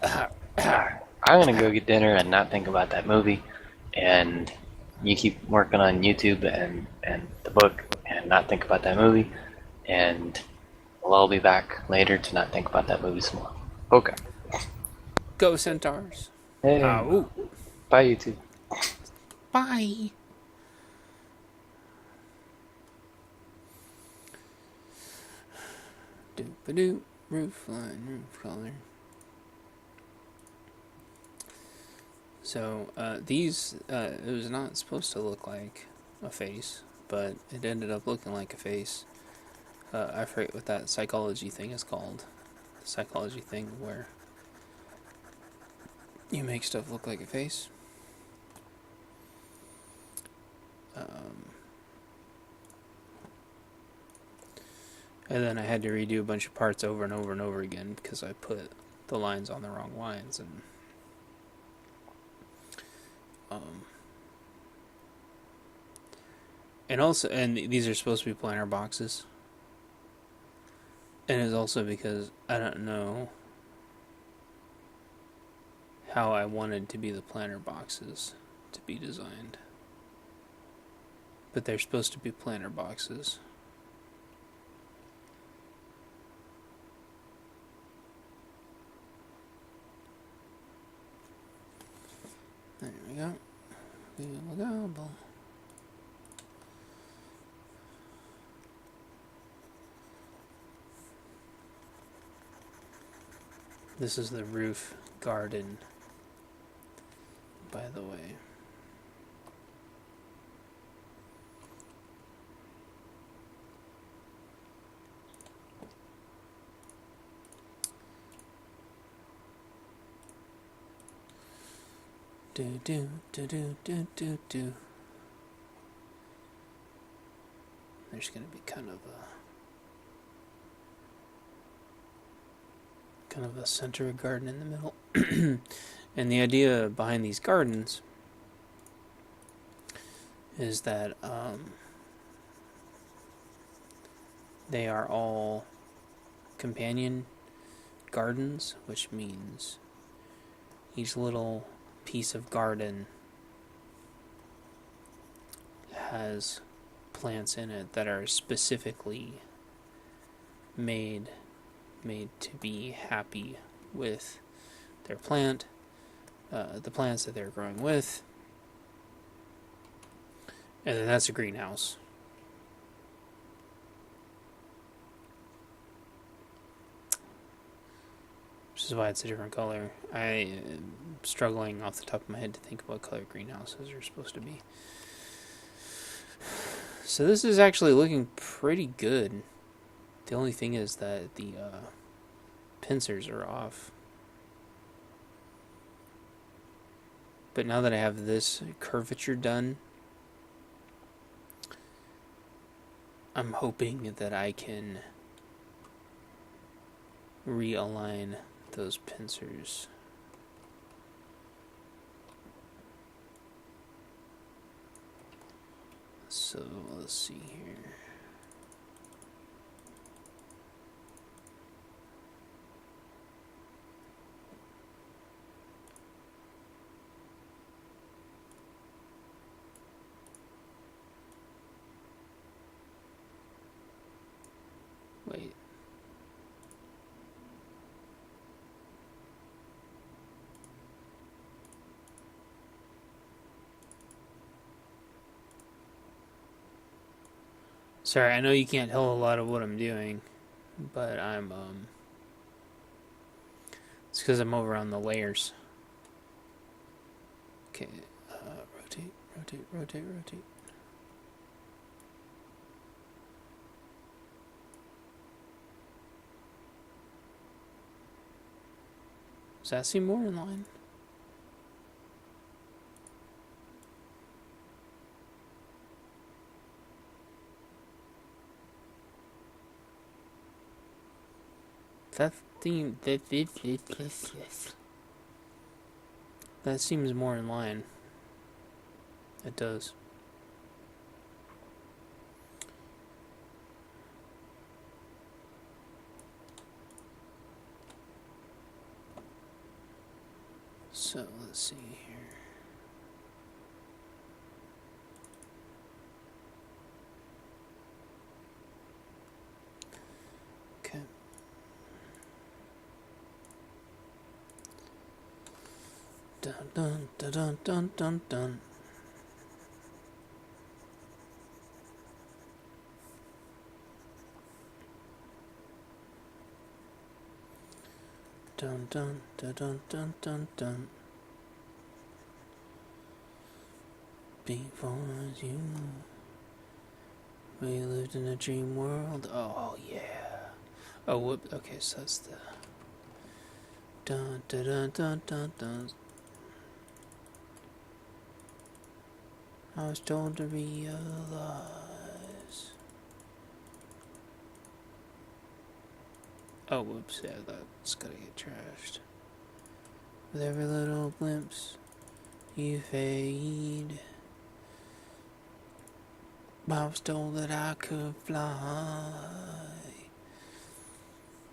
I'm gonna go get dinner and not think about that movie, and you keep working on YouTube and the book and not think about that movie, and we'll all be back later to not think about that movie some more. Okay. Go Centaurs. Hey. Bye, YouTube. Bye. Doop-a-doop. Roof line, roof color. So, these, it was not supposed to look like a face, but it ended up looking like a face. I forget what that psychology thing is called. The psychology thing where you make stuff look like a face. And then I had to redo a bunch of parts over and over and over again because I put the lines on the wrong lines, and and these are supposed to be planner boxes. And it's also because I don't know how I wanted to be the planner boxes to be designed. But they're supposed to be planner boxes. There we go. Go. This is the roof garden, by the way. Do. There's going to be kind of a center garden in the middle. And the idea behind these gardens is that they are all companion gardens, which means each little piece of garden has plants in it that are specifically made to be happy with their plant, the plants that they're growing with, and then that's a greenhouse. Which is why it's a different color. I am struggling off the top of my head to think what color greenhouses are supposed to be. So this is actually looking pretty good. The only thing is that the pincers are off. But now that I have this curvature done, I'm hoping that I can realign those pincers. So let's see here. Wait. Sorry, I know you can't tell a lot of what I'm doing, but it's because I'm over on the layers. Okay, rotate. Does that seem more in line? That seems more in line. It does. So let's see here. Okay. Dun dun dun dun dun dun. Dun dun dun dun dun dun dun. Before you, we lived in a dream world. Oh yeah. Oh whoop. Okay, so that's the dun dun dun dun dun dun. I was told to realize. Oh whoops. Yeah, that's gotta get trashed. With every little glimpse, you fade. I was told that I could fly,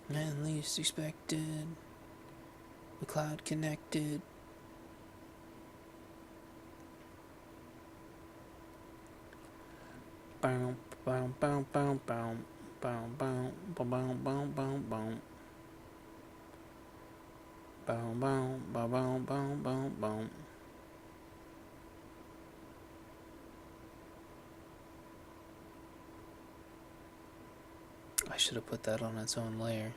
and least expected, the cloud connected. Bow, bow, bow, bow, bow, bow, bow, bow, bow, bow, bow, bow. Bow, bow, bow, bow, bow, bow, bow. should have put that on its own layer.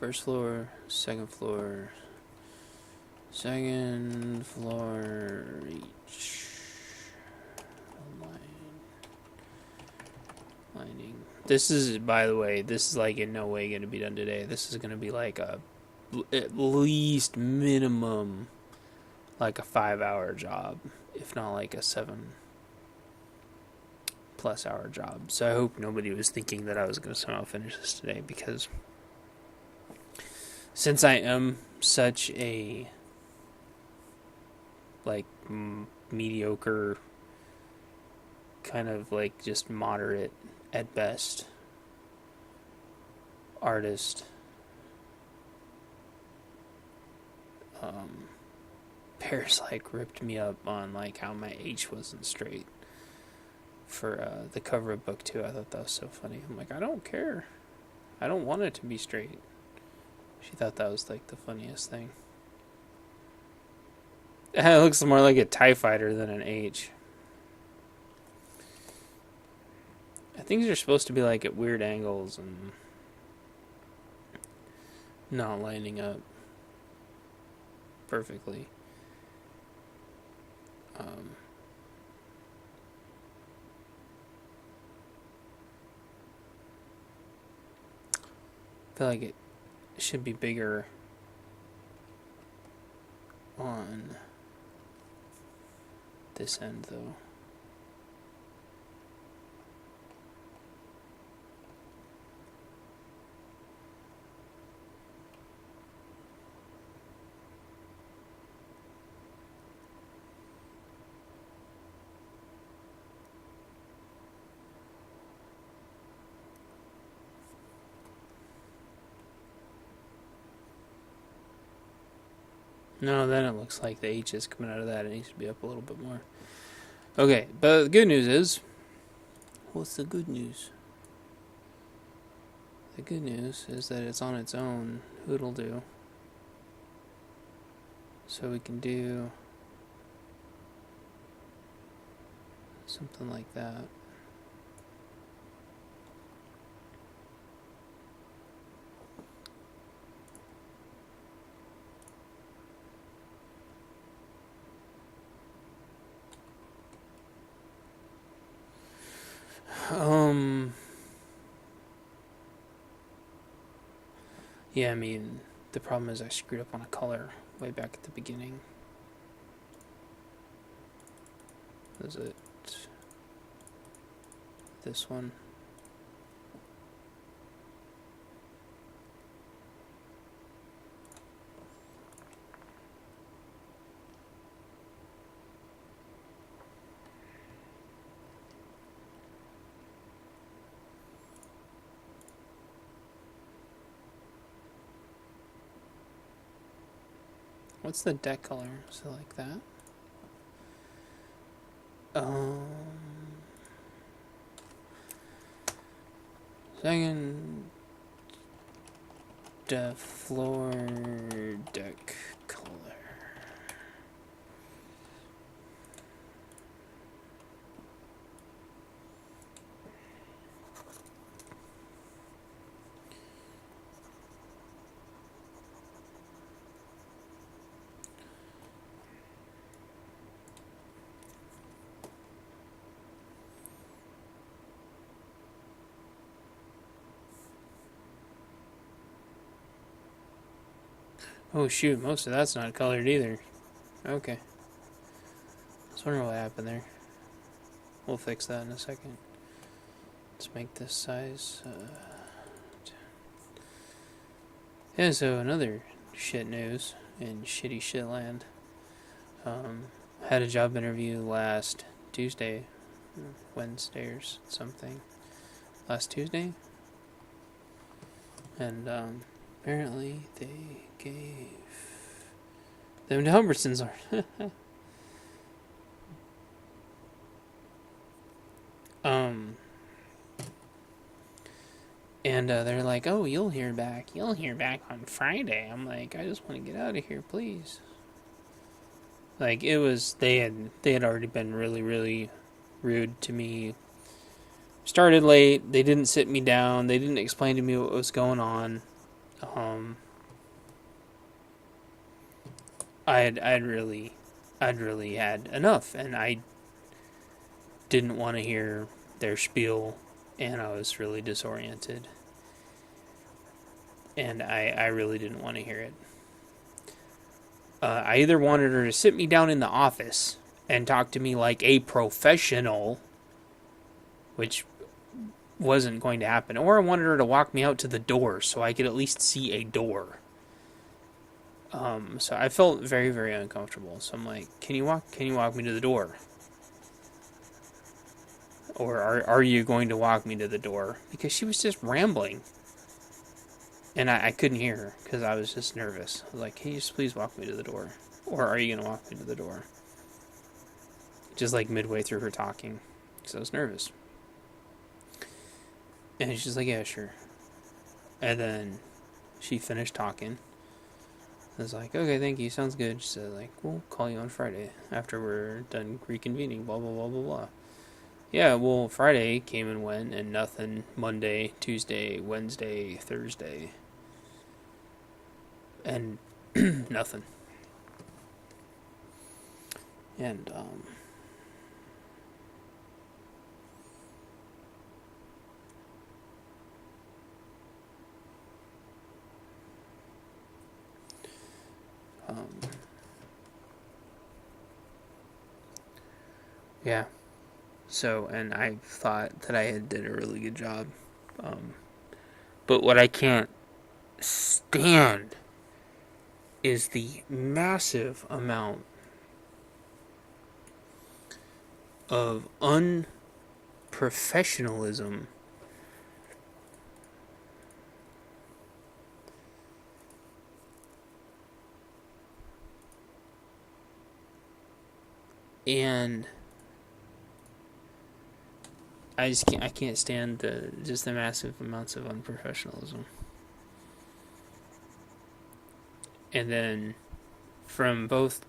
First floor, second floor each. Lining. This is, by the way, this is like in no way going to be done today. This is going to be like at least minimum, like a 5-hour job, if not like a 7+ hour job. So I hope nobody was thinking that I was going to somehow finish this today, because since I am such a like mediocre, kind of like just moderate at best artist, Paris like ripped me up on like how my H wasn't straight for the cover of book 2. I thought that was so funny. I'm like, I don't care. I don't want it to be straight. She thought that was like the funniest thing. It looks more like a TIE fighter than an H. Things are supposed to be like at weird angles and not lining up perfectly. I feel like it should be bigger on this end, though. No, then it looks like the H is coming out of that. It needs to be up a little bit more. Okay, but the good news is... What's the good news? The good news is that it's on its own hoodle do. So we can do something like that. Yeah, I mean, the problem is I screwed up on a color way back at the beginning. Was it this one? What's the deck color? Is it like that? Second floor deck color. Oh shoot, most of that's not colored either. Okay. I was wondering what happened there. We'll fix that in a second. Let's make this size. Yeah, so another shit news in shitty shit land. Had a job interview last Tuesday, Wednesday or something. Last Tuesday? And apparently they gave them to Humberson's art. And they're like, "Oh, you'll hear back. You'll hear back on Friday." I'm like, "I just want to get out of here, please." Like it was, they had already been really really rude to me. Started late. They didn't sit me down. They didn't explain to me what was going on. Um, I'd really had enough, and I didn't want to hear their spiel, and I was really disoriented, and I really didn't want to hear it. I either wanted her to sit me down in the office and talk to me like a professional, which wasn't going to happen, or I wanted her to walk me out to the door so I could at least see a door. So I felt very, very uncomfortable. So I'm like, Can you walk me to the door? Or are you going to walk me to the door? Because she was just rambling. And I couldn't hear her because I was just nervous. I was like, can you just please walk me to the door? Or are you going to walk me to the door? Just like midway through her talking. Because I was nervous. And she's like, yeah, sure. And then she finished talking. I was like, okay, thank you, sounds good. She said, like, we'll call you on Friday after we're done reconvening, blah, blah, blah, blah, blah. Yeah, well, Friday came and went, and nothing. Monday, Tuesday, Wednesday, Thursday, and nothing. And, um, yeah. So, and I thought that I had did a really good job. Um, but what I can't stand is the massive amount of unprofessionalism and I can't stand the massive amounts of unprofessionalism. And then from both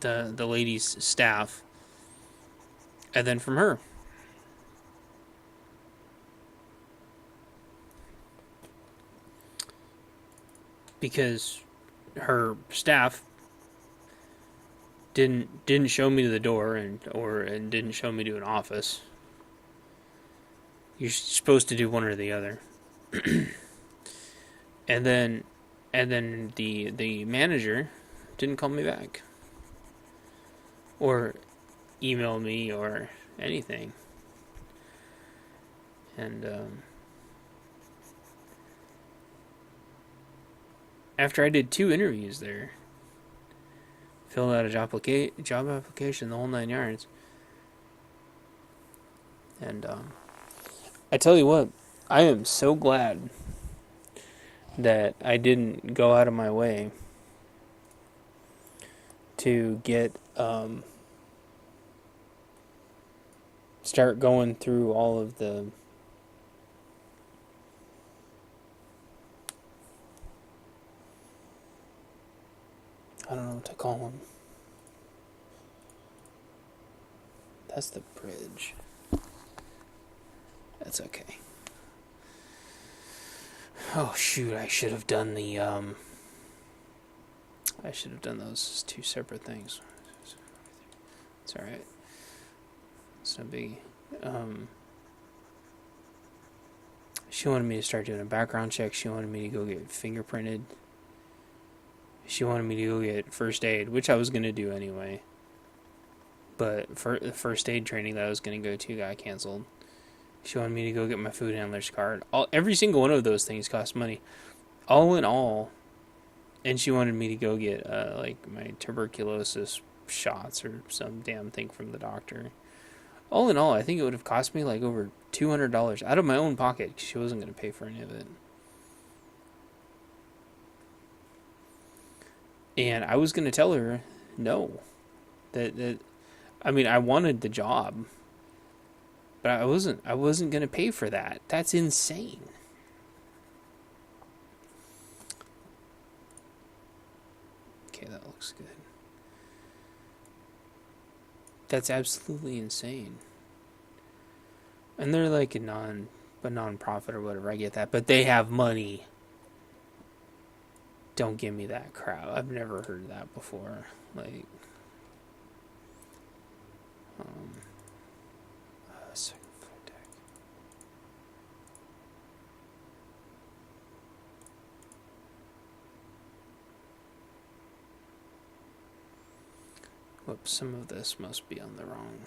the lady's staff and then from her. Because her staff didn't show me to the door and didn't show me to an office. You're supposed to do one or the other. and then the manager didn't call me back or email me or anything. And after I did 2 interviews there, filled out a job application, the whole 9 yards. And I tell you what, I am so glad that I didn't go out of my way to get start going through all of the I don't know what to call them. That's the bridge. That's okay. Oh shoot, I should have done those as 2 separate things. It's alright. It's no biggie. She wanted me to start doing a background check. She wanted me to go get fingerprinted. She wanted me to go get first aid, which I was going to do anyway. But for the first aid training that I was going to go to got canceled. She wanted me to go get my food handler's card. Every single one of those things cost money. All in all, and she wanted me to go get like my tuberculosis shots or some damn thing from the doctor. All in all, I think it would have cost me like over $200 out of my own pocket because she wasn't going to pay for any of it. And I was going to tell her no. That I mean, I wanted the job, but I wasn't going to pay for that. That's insane. Okay, that looks good. That's absolutely insane. And they're like a non-profit or whatever. I get that, but they have money. Don't give me that crap. I've never heard that before. Like, second foot deck. Whoops, some of this must be on the wrong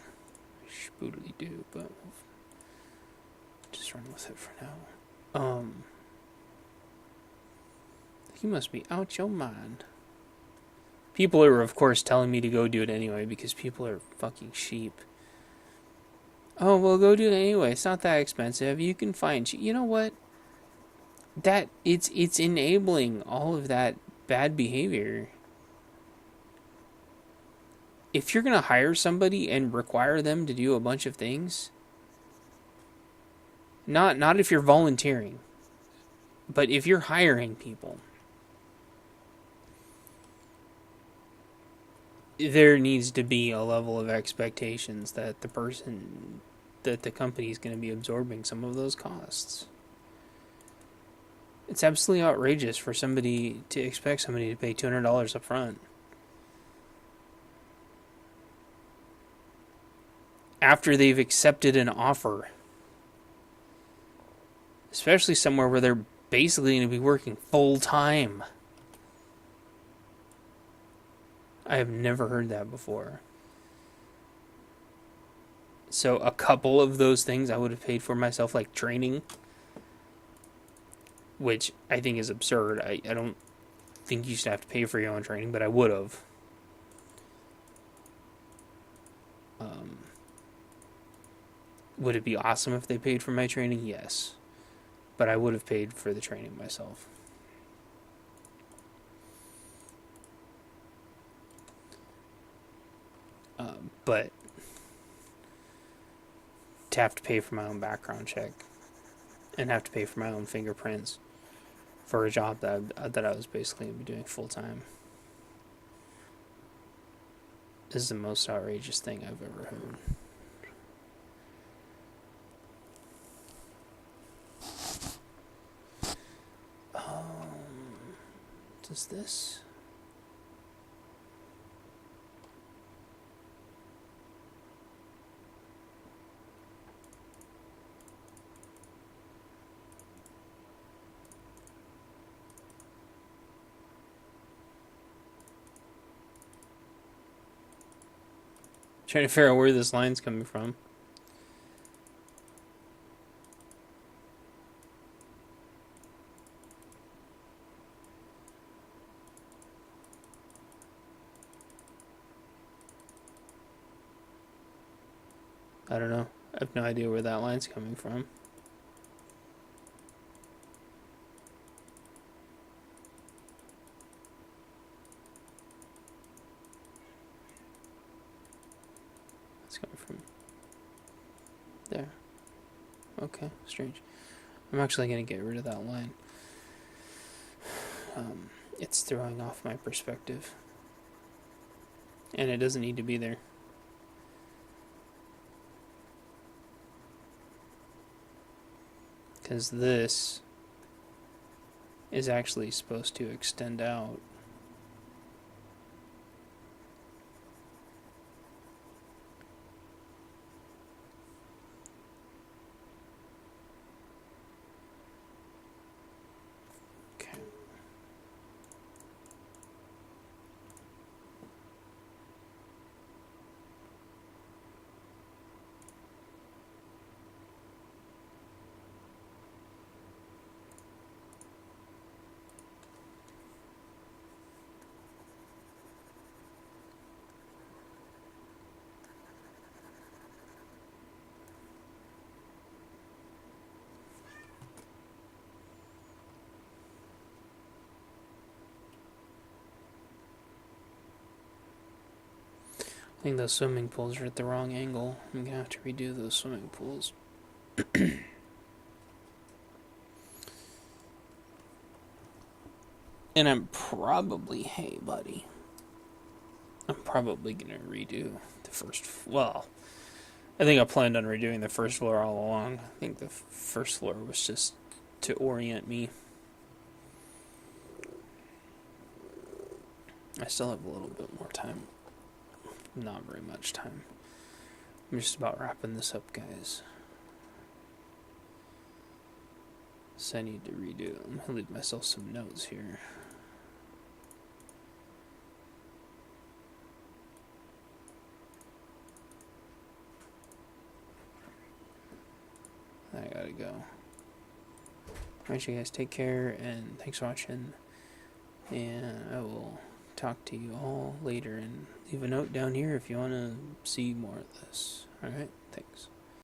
spoodly do, but we'll just run with it for now. You must be out your mind. People are, of course, telling me to go do it anyway because people are fucking sheep. Oh, well, go do it anyway. It's not that expensive. You can find... You know what? It's enabling all of that bad behavior. If you're going to hire somebody and require them to do a bunch of things, not if you're volunteering, but if you're hiring people, there needs to be a level of expectations that the company is going to be absorbing some of those costs. It's absolutely outrageous for somebody to expect somebody to pay $200 up front after they've accepted an offer, especially somewhere where they're basically going to be working full time. I have never heard that before. So a couple of those things I would have paid for myself, like training, which I think is absurd. I don't think you should have to pay for your own training, but I would have. Would it be awesome if they paid for my training? Yes. But I would have paid for the training myself. But to have to pay for my own background check and have to pay for my own fingerprints for a job that I was basically going to be doing full time is the most outrageous thing I've ever heard. Does this... Trying to figure out where this line's coming from. I don't know. I have no idea where that line's coming from. It's coming from there. Okay, strange. I'm actually going to get rid of that line. It's throwing off my perspective. And it doesn't need to be there. Because this is actually supposed to extend out. Okay. I think those swimming pools are at the wrong angle. I'm going to have to redo those swimming pools. And I'm probably... Hey, buddy. probably going to redo the first. Well, I think I planned on redoing the first floor all along. I think the first floor was just to orient me. I still have a little bit more time. Not very much time. I'm just about wrapping this up, guys. So I need to redo. I'm going to leave myself some notes here. I gotta go. Alright, you guys take care, and thanks for watching. And I will talk to you all later, and leave a note down here if you want to see more of this. Alright, thanks.